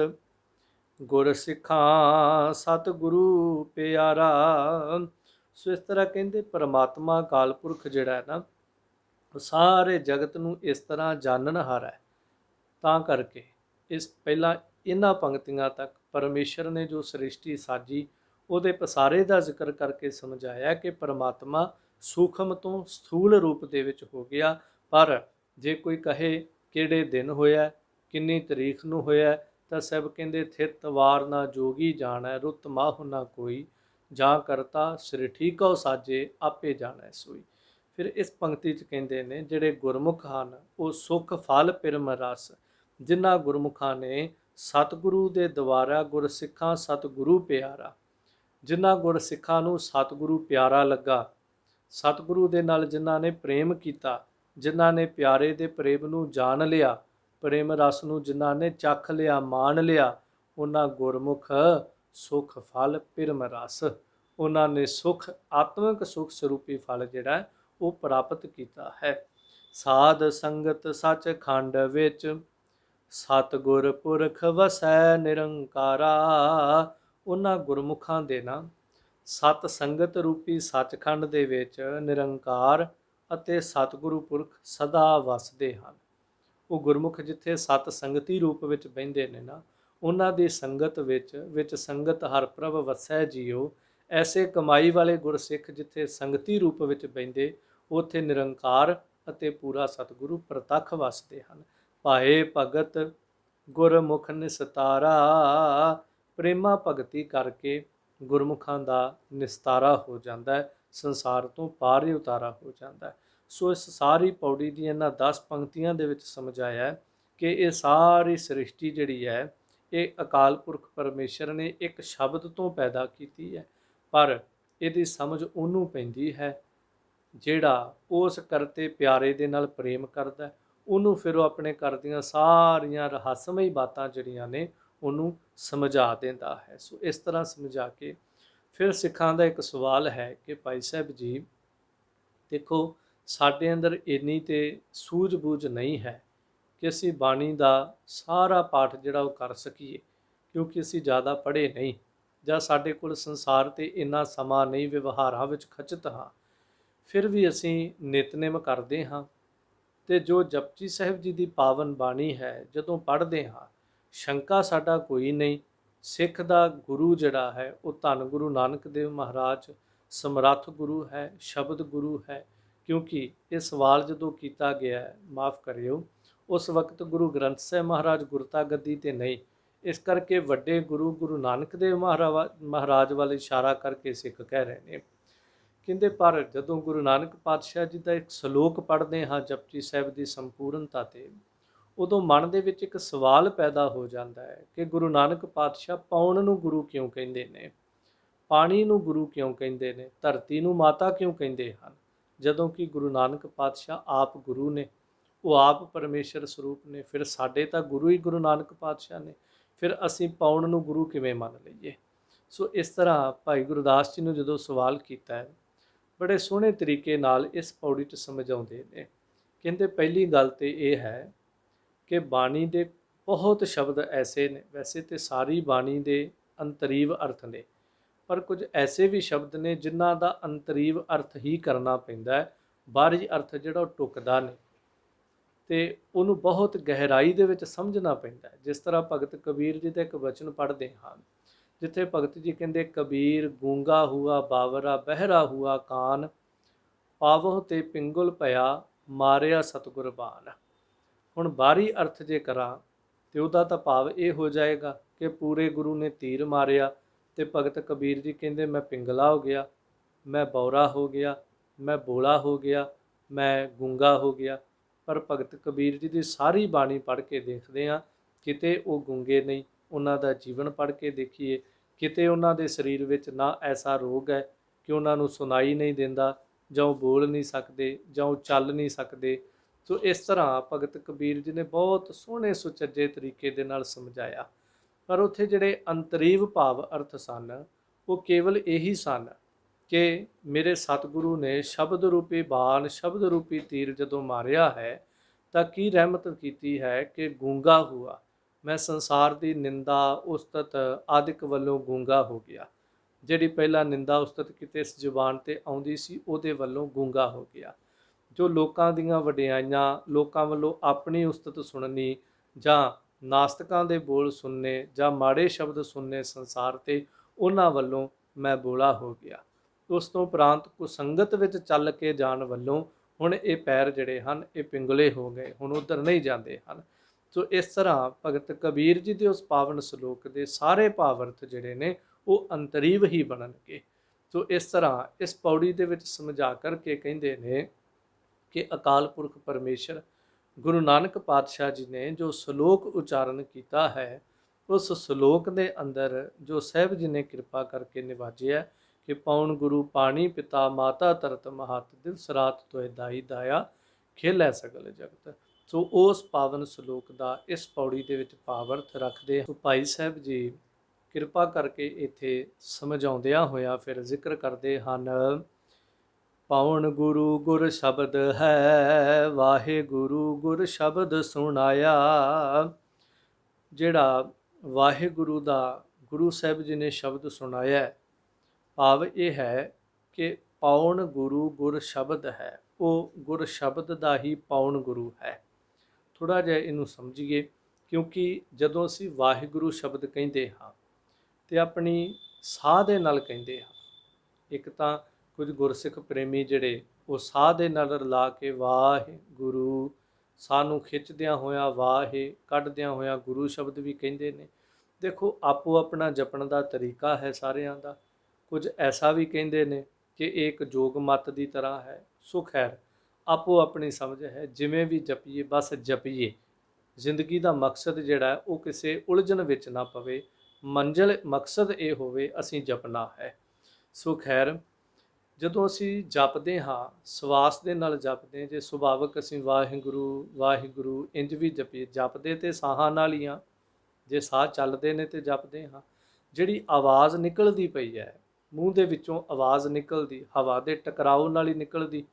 ਗੁਰ ਸਿੱਖਾਂ ਸਤਿਗੁਰੂ ਪਿਆਰਾ। ਸੋ ਇਸ ਤਰ੍ਹਾਂ ਕਹਿੰਦੇ ਪਰਮਾਤਮਾ ਅਕਾਲ ਪੁਰਖ ਜਿਹੜਾ ਹੈ ਨਾ, ਸਾਰੇ ਜਗਤ ਨੂੰ ਇਸ ਤਰ੍ਹਾਂ ਜਾਣਨਹਾਰ ਹੈ। ਤਾਂ ਕਰਕੇ ਇਸ ਪਹਿਲਾਂ ਇਹਨਾਂ ਪੰਕਤੀਆਂ ਤੱਕ ਪਰਮੇਸ਼ਰ ਨੇ ਜੋ ਸ੍ਰਿਸ਼ਟੀ ਸਾਜੀ ਉਹਦੇ ਪਸਾਰੇ ਦਾ ਜ਼ਿਕਰ ਕਰਕੇ ਸਮਝਾਇਆ ਕਿ ਪਰਮਾਤਮਾ ਸੂਖਮ ਤੋਂ ਸਥੂਲ ਰੂਪ ਦੇ ਵਿੱਚ ਹੋ ਗਿਆ। ਪਰ ਜੇ ਕੋਈ ਕਹੇ ਕਿਹੜੇ ਦਿਨ ਹੋਇਆ, ਕਿੰਨੀ ਤਰੀਕ ਨੂੰ ਹੋਇਆ, ਤਾਂ ਸਭ ਕਹਿੰਦੇ ਥਿਤ ਵਾਰ ਨਾ ਜੋਗੀ ਜਾਣੈ, ਰੁੱਤ ਮਾਹੁ ਨਾ ਕੋਈ, ਜਾਂ ਕਰਤਾ ਸ੍ਰਿਠੀ ਕਉ ਸਾਜੇ, ਆਪੇ ਜਾਣੈ ਸੋਈ। ਫਿਰ ਇਸ ਪੰਕਤੀ 'ਚ ਕਹਿੰਦੇ ਨੇ ਜਿਹੜੇ ਗੁਰਮੁਖ ਹਨ ਉਹ ਸੁਖ ਫਲ ਪਿਰਮ ਰਸ, ਜਿਨ੍ਹਾਂ ਗੁਰਮੁਖਾਂ ਨੇ ਸਤਿਗੁਰੂ ਦੇ ਦੁਆਰਾ ਗੁਰਸਿੱਖਾਂ ਸਤਿਗੁਰੂ ਪਿਆਰਾ, ਜਿਨ੍ਹਾਂ ਗੁਰਸਿੱਖਾਂ ਨੂੰ ਸਤਿਗੁਰੂ ਪਿਆਰਾ ਲੱਗਾ, ਸਤਿਗੁਰੂ ਦੇ ਨਾਲ ਜਿਨ੍ਹਾਂ ਨੇ ਪ੍ਰੇਮ ਕੀਤਾ, ਜਿਨ੍ਹਾਂ ਨੇ ਪਿਆਰੇ ਦੇ ਪ੍ਰੇਮ ਨੂੰ ਜਾਣ ਲਿਆ, ਪ੍ਰੇਮ ਰਸ ਨੂੰ ਜਿਨ੍ਹਾਂ ਨੇ ਚੱਖ ਲਿਆ, ਮਾਣ ਲਿਆ, ਉਹਨਾਂ ਗੁਰਮੁਖ ਸੁਖ ਫਲ ਪਿਰਮ ਰਸ, ਉਹਨਾਂ ਨੇ ਸੁਖ, ਆਤਮਿਕ ਸੁਖ ਸਰੂਪੀ ਫਲ ਜਿਹੜਾ ਉਹ ਪ੍ਰਾਪਤ ਕੀਤਾ ਹੈ। ਸਾਧ ਸੰਗਤ ਸੱਚਖੰਡ ਵਿੱਚ, ਸਤਿਗੁਰ ਪੁਰਖ ਵਸੈ ਨਿਰੰਕਾਰਾ। ਉਹਨਾਂ ਗੁਰਮੁਖਾਂ ਦੇ ਨਾ ਸਤ ਸੰਗਤ ਰੂਪੀ ਸੱਚਖੰਡ ਦੇ ਵਿੱਚ ਨਿਰੰਕਾਰ ਅਤੇ ਸਤਿਗੁਰੂ ਪੁਰਖ ਸਦਾ ਵਸਦੇ ਹਨ। ਉਹ ਗੁਰਮੁਖ ਜਿੱਥੇ ਸਤ ਸੰਗਤੀ ਰੂਪ ਵਿੱਚ ਬਹਿੰਦੇ ਨੇ ਨਾ, ਉਹਨਾਂ ਦੀ ਸੰਗਤ ਵਿੱਚ ਸੰਗਤ ਹਰ ਪ੍ਰਭ ਵਸੈ ਜੀਓ। ਐਸੇ ਕਮਾਈ ਵਾਲੇ ਗੁਰਸਿੱਖ ਜਿੱਥੇ ਸੰਗਤੀ ਰੂਪ ਵਿੱਚ ਬਹਿੰਦੇ, ਉੱਥੇ ਨਿਰੰਕਾਰ ਅਤੇ ਪੂਰਾ ਸਤਿਗੁਰੂ ਪ੍ਰਤੱਖ ਵਸਦੇ ਹਨ। ਭਾਏ ਭਗਤ ਗੁਰਮੁਖ ਨਿਸਤਾਰਾ। ਪ੍ਰੇਮਾ ਭਗਤੀ ਕਰਕੇ ਗੁਰਮੁਖਾਂ ਦਾ ਨਿਸਤਾਰਾ ਹੋ ਜਾਂਦਾ ਹੈ, ਸੰਸਾਰ ਤੋਂ ਪਾਰ ਹੀ ਉਤਾਰਾ ਹੋ ਜਾਂਦਾ ਹੈ। ਸੋ ਇਸ ਸਾਰੀ ਪੌੜੀ ਦੀ ਇਹਨਾਂ 10 ਪੰਕਤੀਆਂ ਦੇ ਵਿੱਚ ਸਮਝਾਇਆ ਕਿ ਇਹ ਸਾਰੀ ਸ੍ਰਿਸ਼ਟੀ ਜਿਹੜੀ ਹੈ ਇਹ ਅਕਾਲ ਪੁਰਖ ਪਰਮੇਸ਼ਰ ਨੇ ਇੱਕ ਸ਼ਬਦ ਤੋਂ ਪੈਦਾ ਕੀਤੀ ਹੈ, ਪਰ ਇਹਦੀ ਸਮਝ ਉਹਨੂੰ ਪੈਂਦੀ ਹੈ ਜਿਹੜਾ ਉਸ ਕਰਤੇ ਪਿਆਰੇ ਦੇ ਨਾਲ ਪ੍ਰੇਮ ਕਰਦਾ। ਉਹਨੂੰ ਫਿਰ ਉਹ ਆਪਣੇ ਘਰ ਦੀਆਂ ਸਾਰੀਆਂ ਰਹੱਸਮਈ ਬਾਤਾਂ ਜਿਹੜੀਆਂ ਨੇ ਉਹਨੂੰ ਸਮਝਾ ਦਿੰਦਾ ਹੈ। ਸੋ ਇਸ ਤਰ੍ਹਾਂ ਸਮਝਾ ਕੇ ਫਿਰ ਸਿੱਖਾਂ ਦਾ ਇੱਕ ਸਵਾਲ ਹੈ ਕਿ ਭਾਈ ਸਾਹਿਬ ਜੀ ਦੇਖੋ, ਸਾਡੇ ਅੰਦਰ ਇੰਨੀ ਤੇ ਸੂਝ-ਬੂਝ ਨਹੀਂ ਹੈ ਕਿ ਅਸੀਂ ਬਾਣੀ ਦਾ ਸਾਰਾ ਪਾਠ ਜਿਹੜਾ ਉਹ ਕਰ ਸਕੀਏ, ਕਿਉਂਕਿ ਅਸੀਂ ਜ਼ਿਆਦਾ ਪੜ੍ਹੇ ਨਹੀਂ ਜਾਂ ਸਾਡੇ ਕੋਲ ਸੰਸਾਰ 'ਤੇ ਇੰਨਾ ਸਮਾਂ ਨਹੀਂ, ਵਿਵਹਾਰਾਂ ਵਿੱਚ ਖਚਤ ਹਾਂ। ਫਿਰ ਵੀ ਅਸੀਂ ਨਿਤਨੇਮ ਕਰਦੇ ਹਾਂ ਅਤੇ ਜੋ ਜਪਜੀ ਸਾਹਿਬ ਜੀ ਦੀ ਪਾਵਨ ਬਾਣੀ ਹੈ ਜਦੋਂ ਪੜ੍ਹਦੇ ਹਾਂ, ਸ਼ੰਕਾ ਸਾਡਾ ਕੋਈ ਨਹੀਂ। ਸਿੱਖ ਦਾ ਗੁਰੂ ਜਿਹੜਾ ਹੈ ਉਹ ਧੰਨ ਗੁਰੂ ਨਾਨਕ ਦੇਵ ਮਹਾਰਾਜ ਸਮਰੱਥ ਗੁਰੂ ਹੈ, ਸ਼ਬਦ ਗੁਰੂ ਹੈ। ਕਿਉਂਕਿ ਇਹ ਸਵਾਲ ਜਦੋਂ ਕੀਤਾ ਗਿਆ, ਮਾफ़ ਕਰਿਓ, ਉਸ ਵਕਤ ਗੁਰੂ ਗ੍ਰੰਥ ਸਾਹਿਬ ਮਹਾਰਾਜ ਗੁਰਤਾ ਗੱਦੀ 'ਤੇ ਨਹੀਂ, ਇਸ ਕਰਕੇ ਵੱਡੇ ਗੁਰੂ ਗੁਰੂ ਨਾਨਕ ਦੇਵ ਮਹਾਰਾਜ ਵੱਲ ਇਸ਼ਾਰਾ ਕਰਕੇ ਸਿੱਖ ਕਹਿ ਰਹੇ ਨੇ। ਕਹਿੰਦੇ ਪਰ ਜਦੋਂ ਗੁਰੂ ਨਾਨਕ ਪਾਤਸ਼ਾਹ ਜੀ ਦਾ ਇੱਕ ਸਲੋਕ ਪੜ੍ਹਦੇ ਹਾਂ ਜਪਜੀ ਸਾਹਿਬ ਦੀ ਸੰਪੂਰਨਤਾ 'ਤੇ, ਉਦੋਂ ਮਨ ਦੇ ਵਿੱਚ ਇੱਕ ਸਵਾਲ ਪੈਦਾ ਹੋ ਜਾਂਦਾ ਹੈ ਕਿ ਗੁਰੂ ਨਾਨਕ ਪਾਤਸ਼ਾਹ ਪੌਣ ਨੂੰ ਗੁਰੂ ਕਿਉਂ ਕਹਿੰਦੇ ਨੇ, ਪਾਣੀ ਨੂੰ ਗੁਰੂ ਕਿਉਂ ਕਹਿੰਦੇ ਨੇ, ਧਰਤੀ ਨੂੰ ਮਾਤਾ ਕਿਉਂ ਕਹਿੰਦੇ ਹਨ, ਜਦੋਂ ਕਿ ਗੁਰੂ ਨਾਨਕ ਪਾਤਸ਼ਾਹ ਆਪ ਗੁਰੂ ਨੇ, ਉਹ ਆਪ ਪਰਮੇਸ਼ਰ ਸਰੂਪ ਨੇ। ਫਿਰ ਸਾਡੇ ਤਾਂ ਗੁਰੂ ਹੀ ਗੁਰੂ ਨਾਨਕ ਪਾਤਸ਼ਾਹ ਨੇ, ਫਿਰ ਅਸੀਂ ਪੌਣ ਨੂੰ ਗੁਰੂ ਕਿਵੇਂ ਮੰਨ ਲਈਏ। ਸੋ ਇਸ ਤਰ੍ਹਾਂ ਭਾਈ ਗੁਰਦਾਸ ਜੀ ਨੂੰ ਜਦੋਂ ਸਵਾਲ ਕੀਤਾ ਹੈ, ਬੜੇ ਸੋਹਣੇ ਤਰੀਕੇ ਨਾਲ ਇਸ ਪੌੜੀ 'ਚ ਸਮਝਾਉਂਦੇ ਨੇ। ਕਹਿੰਦੇ ਪਹਿਲੀ ਗੱਲ ਤਾਂ ਇਹ ਹੈ ਕਿ ਬਾਣੀ ਦੇ ਬਹੁਤ ਸ਼ਬਦ ਐਸੇ ਨੇ, ਵੈਸੇ ਤਾਂ ਸਾਰੀ ਬਾਣੀ ਦੇ ਅੰਤਰੀਵ ਅਰਥ ਨੇ, ਪਰ ਕੁਝ ਐਸੇ ਵੀ ਸ਼ਬਦ ਨੇ ਜਿਨ੍ਹਾਂ ਦਾ ਅੰਤਰੀਵ ਅਰਥ ਹੀ ਕਰਨਾ ਪੈਂਦਾ ਹੈ, ਬਾਹਰੀ ਅਰਥ ਜਿਹੜਾ ਉਹ ਟੁਕਦਾ ਨਹੀਂ ਅਤੇ ਉਹਨੂੰ ਬਹੁਤ ਗਹਿਰਾਈ ਦੇ ਵਿੱਚ ਸਮਝਣਾ ਪੈਂਦਾ ਹੈ। ਜਿਸ ਤਰ੍ਹਾਂ ਭਗਤ ਕਬੀਰ ਜੀ ਦਾ ਇੱਕ ਵਚਨ ਪੜ੍ਹਦੇ ਹਾਂ, ਜਿੱਥੇ ਭਗਤ ਜੀ ਕਹਿੰਦੇ ਕਬੀਰ ਗੂੰਗਾ ਹੁਆ ਬਾਵਰਾ ਬਹਿਰਾ ਹੁਆ ਕਾਨ, ਪਾਵਹੁ ਤੇ ਪਿੰਗੁਲ ਭਇਆ ਮਾਰਿਆ ਸਤਿਗੁਰ ਬਾਣ। ਹੁਣ ਬਾਹਰੀ ਅਰਥ ਜੇ ਕਰਾਂ ਤੇ ਉਹਦਾ ਤਾਂ ਭਾਵ ਇਹ ਹੋ ਜਾਏਗਾ ਕਿ ਪੂਰੇ ਗੁਰੂ ਨੇ ਤੀਰ ਮਾਰਿਆ ਤੇ ਭਗਤ ਕਬੀਰ ਜੀ ਕਹਿੰਦੇ ਮੈਂ ਪਿੰਗਲਾ ਹੋ ਗਿਆ, ਮੈਂ ਬੌਰਾ ਹੋ ਗਿਆ, ਮੈਂ ਬੋਲਾ ਹੋ ਗਿਆ, ਮੈਂ ਗੂੰਗਾ ਹੋ ਗਿਆ। ਪਰ ਭਗਤ ਕਬੀਰ ਜੀ ਦੀ ਸਾਰੀ ਬਾਣੀ ਪੜ੍ਹ ਕੇ ਦੇਖਦੇ ਹਾਂ, ਕਿਤੇ ਉਹ ਗੂੰਗੇ ਨਹੀਂ। ਉਹਨਾਂ ਦਾ ਜੀਵਨ ਪੜ੍ਹ ਕੇ ਦੇਖੀਏ, ਕਿਤੇ ਉਹਨਾਂ ਦੇ ਸਰੀਰ ਵਿੱਚ ਨਾ ਐਸਾ ਰੋਗ ਹੈ ਕਿ ਉਹਨਾਂ ਨੂੰ ਸੁਣਾਈ ਨਹੀਂ ਦਿੰਦਾ, ਜਾਂ ਉਹ ਬੋਲ ਨਹੀਂ ਸਕਦੇ, ਜਾਂ ਉਹ ਚੱਲ ਨਹੀਂ ਸਕਦੇ। ਸੋ ਇਸ ਤਰ੍ਹਾਂ ਭਗਤ ਕਬੀਰ ਜੀ ਨੇ ਬਹੁਤ ਸੋਹਣੇ ਸੁਚੱਜੇ ਤਰੀਕੇ ਦੇ ਨਾਲ ਸਮਝਾਇਆ, ਪਰ ਉੱਥੇ ਜਿਹੜੇ ਅੰਤਰੀਵ ਭਾਵ ਅਰਥ ਸਨ ਉਹ ਕੇਵਲ ਇਹੀ ਸਨ ਕਿ ਮੇਰੇ ਸਤਿਗੁਰੂ ਨੇ ਸ਼ਬਦ ਰੂਪੀ ਬਾਣ, ਸ਼ਬਦ ਰੂਪੀ ਤੀਰ ਜਦੋਂ ਮਾਰਿਆ ਹੈ ਤਾਂ ਕੀ ਰਹਿਮਤ ਕੀਤੀ ਹੈ ਕਿ ਗੂੰਗਾ ਹੁਆ, ਮੈਂ ਸੰਸਾਰ ਦੀ ਨਿੰਦਾ ਉਸਤਤ ਆਦਿਕ ਵੱਲੋਂ ਗੂੰਗਾ ਹੋ ਗਿਆ। ਜਿਹੜੀ ਪਹਿਲਾਂ ਨਿੰਦਾ ਉਸਤਤ ਕਿਤੇ ਇਸ ਜ਼ੁਬਾਨ 'ਤੇ ਆਉਂਦੀ ਸੀ ਉਹਦੇ ਵੱਲੋਂ ਗੂੰਗਾ ਹੋ ਗਿਆ। ਜੋ ਲੋਕਾਂ ਦੀਆਂ ਵਡਿਆਈਆਂ, ਲੋਕਾਂ ਵੱਲੋਂ ਆਪਣੀ ਉਸਤਤ ਸੁਣਨੀ ਜਾਂ ਨਾਸਤਕਾਂ ਦੇ ਬੋਲ ਸੁਣਨੇ ਜਾਂ ਮਾੜੇ ਸ਼ਬਦ ਸੁਣਨੇ ਸੰਸਾਰ 'ਤੇ, ਉਹਨਾਂ ਵੱਲੋਂ ਮੈਂ ਬੋਲਾ ਹੋ ਗਿਆ। ਉਸ ਤੋਂ ਉਪਰੰਤ ਕੁਸੰਗਤ ਵਿੱਚ ਚੱਲ ਕੇ ਜਾਣ ਵੱਲੋਂ ਹੁਣ ਇਹ ਪੈਰ ਜਿਹੜੇ ਹਨ ਇਹ ਪਿੰਗਲੇ ਹੋ ਗਏ, ਹੁਣ ਉੱਧਰ ਨਹੀਂ ਜਾਂਦੇ ਹਨ। ਸੋ ਇਸ ਤਰ੍ਹਾਂ ਭਗਤ ਕਬੀਰ ਜੀ ਦੇ ਉਸ ਪਾਵਨ ਸਲੋਕ ਦੇ ਸਾਰੇ ਭਾਵ ਅਰਥ ਜਿਹੜੇ ਨੇ ਉਹ ਅੰਤਰੀਵ ਹੀ ਬਣਨਗੇ। ਸੋ ਇਸ ਤਰ੍ਹਾਂ ਇਸ ਪੌੜੀ ਦੇ ਵਿੱਚ ਸਮਝਾ ਕਰਕੇ ਕਹਿੰਦੇ ਨੇ ਕਿ ਅਕਾਲ ਪੁਰਖ ਪਰਮੇਸ਼ਰ ਗੁਰੂ ਨਾਨਕ ਪਾਤਸ਼ਾਹ ਜੀ ਨੇ ਜੋ ਸਲੋਕ ਉਚਾਰਨ ਕੀਤਾ ਹੈ, ਉਸ ਸਲੋਕ ਦੇ ਅੰਦਰ ਜੋ ਸਾਹਿਬ ਜੀ ਨੇ ਕਿਰਪਾ ਕਰਕੇ ਨਿਵਾਜਿਆ ਕਿ ਪੌਣ ਗੁਰੂ ਪਾਣੀ ਪਿਤਾ ਮਾਤਾ ਤਰਤ ਮਹਤ ਦਿਵਸ ਰਾਤ ਤੋਇ ਦਾਈ ਦਾਇਆ ਖੇਲੈ ਸਗਲ ਜਗਤ। ਸੋ ਉਸ ਪਾਵਨ ਸਲੋਕ ਦਾ ਇਸ ਪੌੜੀ ਦੇ ਵਿੱਚ ਭਾਵ ਅਰਥ ਰੱਖਦੇ ਭਾਈ ਸਾਹਿਬ ਜੀ ਕਿਰਪਾ ਕਰਕੇ ਇੱਥੇ ਸਮਝਾਉਂਦਿਆਂ ਹੋਇਆ ਫਿਰ ਜ਼ਿਕਰ ਕਰਦੇ ਹਨ। ਪਾਉਣ ਗੁਰੂ ਗੁਰ ਸ਼ਬਦ ਹੈ, ਵਾਹਿਗੁਰੂ ਗੁਰ ਸ਼ਬਦ ਸੁਣਾਇਆ। ਜਿਹੜਾ ਵਾਹਿਗੁਰੂ ਦਾ ਗੁਰੂ ਸਾਹਿਬ ਜੀ ਨੇ ਸ਼ਬਦ ਸੁਣਾਇਆ, ਭਾਵ ਇਹ ਹੈ ਕਿ ਪਾਉਣ ਗੁਰੂ ਗੁਰ ਸ਼ਬਦ ਹੈ, ਉਹ ਗੁਰ ਸ਼ਬਦ ਦਾ ਹੀ ਪਾਉਣ ਗੁਰੂ ਹੈ। ਥੋੜ੍ਹਾ ਜਿਹਾ ਇਹਨੂੰ ਸਮਝੀਏ, ਕਿਉਂਕਿ ਜਦੋਂ ਅਸੀਂ ਵਾਹਿਗੁਰੂ ਸ਼ਬਦ ਕਹਿੰਦੇ ਹਾਂ ਤੇ ਆਪਣੀ ਸਾਹ ਦੇ ਨਾਲ ਕਹਿੰਦੇ ਹਾਂ। ਇੱਕ ਤਾਂ ਕੁਝ ਗੁਰਸਿੱਖ ਪ੍ਰੇਮੀ ਜਿਹੜੇ ਉਹ ਸਾਹ ਦੇ ਨਾਲ ਰਲਾ ਕੇ ਵਾਹਿਗੁਰੂ, ਸਾਹ ਨੂੰ ਖਿੱਚਦਿਆਂ ਹੋਇਆਂ ਵਾਹੇ, ਕੱਢਦਿਆਂ ਹੋਇਆਂ ਗੁਰੂ ਸ਼ਬਦ ਵੀ ਕਹਿੰਦੇ ਨੇ। ਦੇਖੋ, ਆਪੋ ਆਪਣਾ ਜਪਣ ਦਾ ਤਰੀਕਾ ਹੈ ਸਾਰਿਆਂ ਦਾ। ਕੁਝ ਐਸਾ ਵੀ ਕਹਿੰਦੇ ਨੇ ਕਿ ਇਹ ਇੱਕ ਜੋਗ ਮੱਤ ਦੀ ਤਰ੍ਹਾਂ ਹੈ। ਸੋ ਖੈਰ, ਆਪੋ ਆਪਣੀ ਸਮਝ ਹੈ, ਜਿਵੇਂ ਵੀ ਜਪੀਏ ਬਸ ਜਪੀਏ। ਜ਼ਿੰਦਗੀ ਦਾ ਮਕਸਦ ਜਿਹੜਾ ਹੈ ਉਹ ਕਿਸੇ ਉਲਝਣ ਵਿੱਚ ਨਾ ਪਵੇ, ਮੰਜ਼ਿਲ ਮਕਸਦ ਇਹ ਹੋਵੇ ਅਸੀਂ ਜਪਣਾ ਹੈ। ਸੋ ਖੈਰ, ਜਦੋਂ ਅਸੀਂ ਜਪਦੇ ਹਾਂ, ਸਵਾਸ ਦੇ ਨਾਲ ਜਪਦੇ, ਜੇ ਸੁਭਾਵਕ ਅਸੀਂ ਵਾਹਿਗੁਰੂ ਵਾਹਿਗੁਰੂ ਇੰਜ ਵੀ ਜਪੀਏ, ਜਪਦੇ ਤੇ ਸਾਹਾਂ ਨਾਲ ਹੀ ਹਾਂ। ਜੇ ਸਾਹ ਚੱਲਦੇ ਨੇ ਤੇ ਜਪਦੇ ਹਾਂ। ਜਿਹੜੀ ਆਵਾਜ਼ ਨਿਕਲਦੀ ਪਈ ਹੈ, ਮੂੰਹ ਦੇ ਵਿੱਚੋਂ ਆਵਾਜ਼ ਨਿਕਲਦੀ, ਹਵਾ ਦੇ ਟਕਰਾਓ ਨਾਲ ਹੀ ਨਿਕਲਦੀ।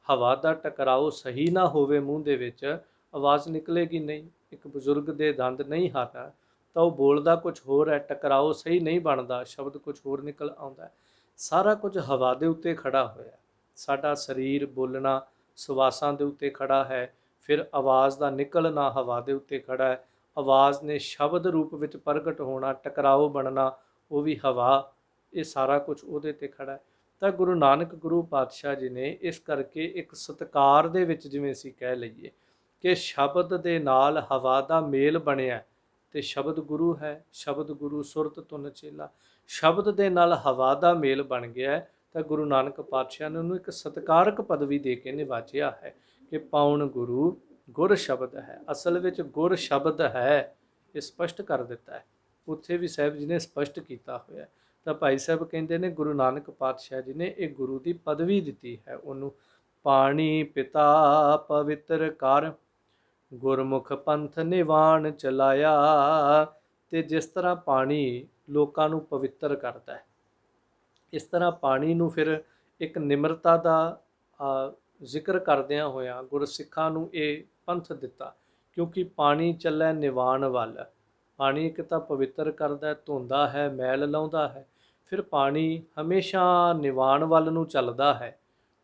ਹਵਾ ਦਾ ਟਕਰਾਓ ਸਹੀ ਨਾ ਹੋਵੇ ਮੂੰਹ ਦੇ ਵਿੱਚ, ਆਵਾਜ਼ ਨਿਕਲੇਗੀ ਨਹੀਂ। ਇੱਕ ਬਜ਼ੁਰਗ ਦੇ ਦੰਦ ਨਹੀਂ ਹਨ ਤਾਂ ਉਹ ਬੋਲਦਾ ਕੁਝ ਹੋਰ ਹੈ, ਟਕਰਾਓ ਸਹੀ ਨਹੀਂ ਬਣਦਾ, ਸ਼ਬਦ ਕੁਝ ਹੋਰ ਨਿਕਲ ਆਉਂਦਾ ਹੈ। ਸਾਰਾ ਕੁਝ ਹਵਾ ਦੇ ਉੱਤੇ ਖੜਾ ਹੋਇਆ। ਸਾਡਾ ਸਰੀਰ ਬੋਲਣਾ ਸਵਾਸਾਂ ਦੇ ਉੱਤੇ ਖੜਾ ਹੈ, ਫਿਰ ਆਵਾਜ਼ ਦਾ ਨਿਕਲਣਾ ਹਵਾ ਦੇ ਉੱਤੇ ਖੜਾ ਹੈ। ਆਵਾਜ਼ ਨੇ ਸ਼ਬਦ ਰੂਪ ਵਿੱਚ ਪ੍ਰਗਟ ਹੋਣਾ, ਟਕਰਾਓ ਬਣਨਾ, ਉਹ ਵੀ ਹਵਾ। ਇਹ ਸਾਰਾ ਕੁਝ ਉਹਦੇ 'ਤੇ ਖੜਾ ਹੈ। ਤਾਂ ਗੁਰੂ ਨਾਨਕ ਗੁਰੂ ਪਾਤਸ਼ਾਹ ਜੀ ਨੇ ਇਸ ਕਰਕੇ ਇੱਕ ਸਤਿਕਾਰ ਦੇ ਵਿੱਚ, ਜਿਵੇਂ ਅਸੀਂ ਕਹਿ ਲਈਏ ਕਿ ਸ਼ਬਦ ਦੇ ਨਾਲ ਹਵਾ ਦਾ ਮੇਲ ਬਣਿਆ ਤੇ ਸ਼ਬਦ ਗੁਰੂ ਹੈ। ਸ਼ਬਦ ਗੁਰੂ ਸੁਰਤ ਧੁਨ ਚੇਲਾ, ਸ਼ਬਦ ਦੇ ਨਾਲ ਹਵਾ ਦਾ ਮੇਲ ਬਣ ਗਿਆ ਤਾਂ ਗੁਰੂ ਨਾਨਕ ਪਾਤਸ਼ਾਹ ਨੇ ਉਹਨੂੰ ਇੱਕ ਸਤਿਕਾਰਕ ਪਦਵੀ ਦੇ ਕੇ ਨਿਵਾਜਿਆ ਹੈ ਕਿ ਪਾਉਣ ਗੁਰੂ ਗੁਰ ਸ਼ਬਦ ਹੈ। ਅਸਲ ਵਿੱਚ ਗੁਰ ਸ਼ਬਦ ਹੈ, ਇਹ ਸਪਸ਼ਟ ਕਰ ਦਿੱਤਾ ਹੈ। ਉੱਥੇ ਵੀ ਸਾਹਿਬ ਜੀ ਨੇ ਸਪਸ਼ਟ ਕੀਤਾ ਹੋਇਆ। ਤਾਂ ਭਾਈ ਸਾਹਿਬ ਕਹਿੰਦੇ ਨੇ ਗੁਰੂ ਨਾਨਕ ਪਾਤਸ਼ਾਹ ਜੀ ਨੇ ਇਹ ਗੁਰੂ ਦੀ ਪਦਵੀ ਦਿੱਤੀ ਹੈ ਉਹਨੂੰ। ਪਾਣੀ ਪਿਤਾ ਪਵਿੱਤਰ ਕਰ, ਗੁਰਮੁਖ ਪੰਥ ਨਿਵਾਣ ਚਲਾਇਆ। ਤੇ ਜਿਸ ਤਰ੍ਹਾਂ ਪਾਣੀ ਲੋਕਾਂ ਨੂੰ ਪਵਿੱਤਰ ਕਰਦਾ ਹੈ, ਇਸ ਤਰ੍ਹਾਂ ਪਾਣੀ ਨੂੰ ਫਿਰ ਇੱਕ ਨਿਮਰਤਾ ਦਾ ਜ਼ਿਕਰ ਕਰਦਿਆਂ ਹੋਇਆਂ ਗੁਰਸਿੱਖਾਂ ਨੂੰ ਇਹ ਪੰਥ ਦਿੱਤਾ। ਕਿਉਂਕਿ ਪਾਣੀ ਚੱਲੈ ਨਿਵਾਣ ਵੱਲ। ਪਾਣੀ ਇੱਕ ਤਾਂ ਪਵਿੱਤਰ ਕਰਦਾ, ਧੋਂਦਾ ਹੈ, ਮੈਲ ਲਾਉਂਦਾ ਹੈ, ਫਿਰ ਪਾਣੀ ਹਮੇਸ਼ਾ ਨਿਵਾਣ ਵੱਲ ਨੂੰ ਚੱਲਦਾ ਹੈ।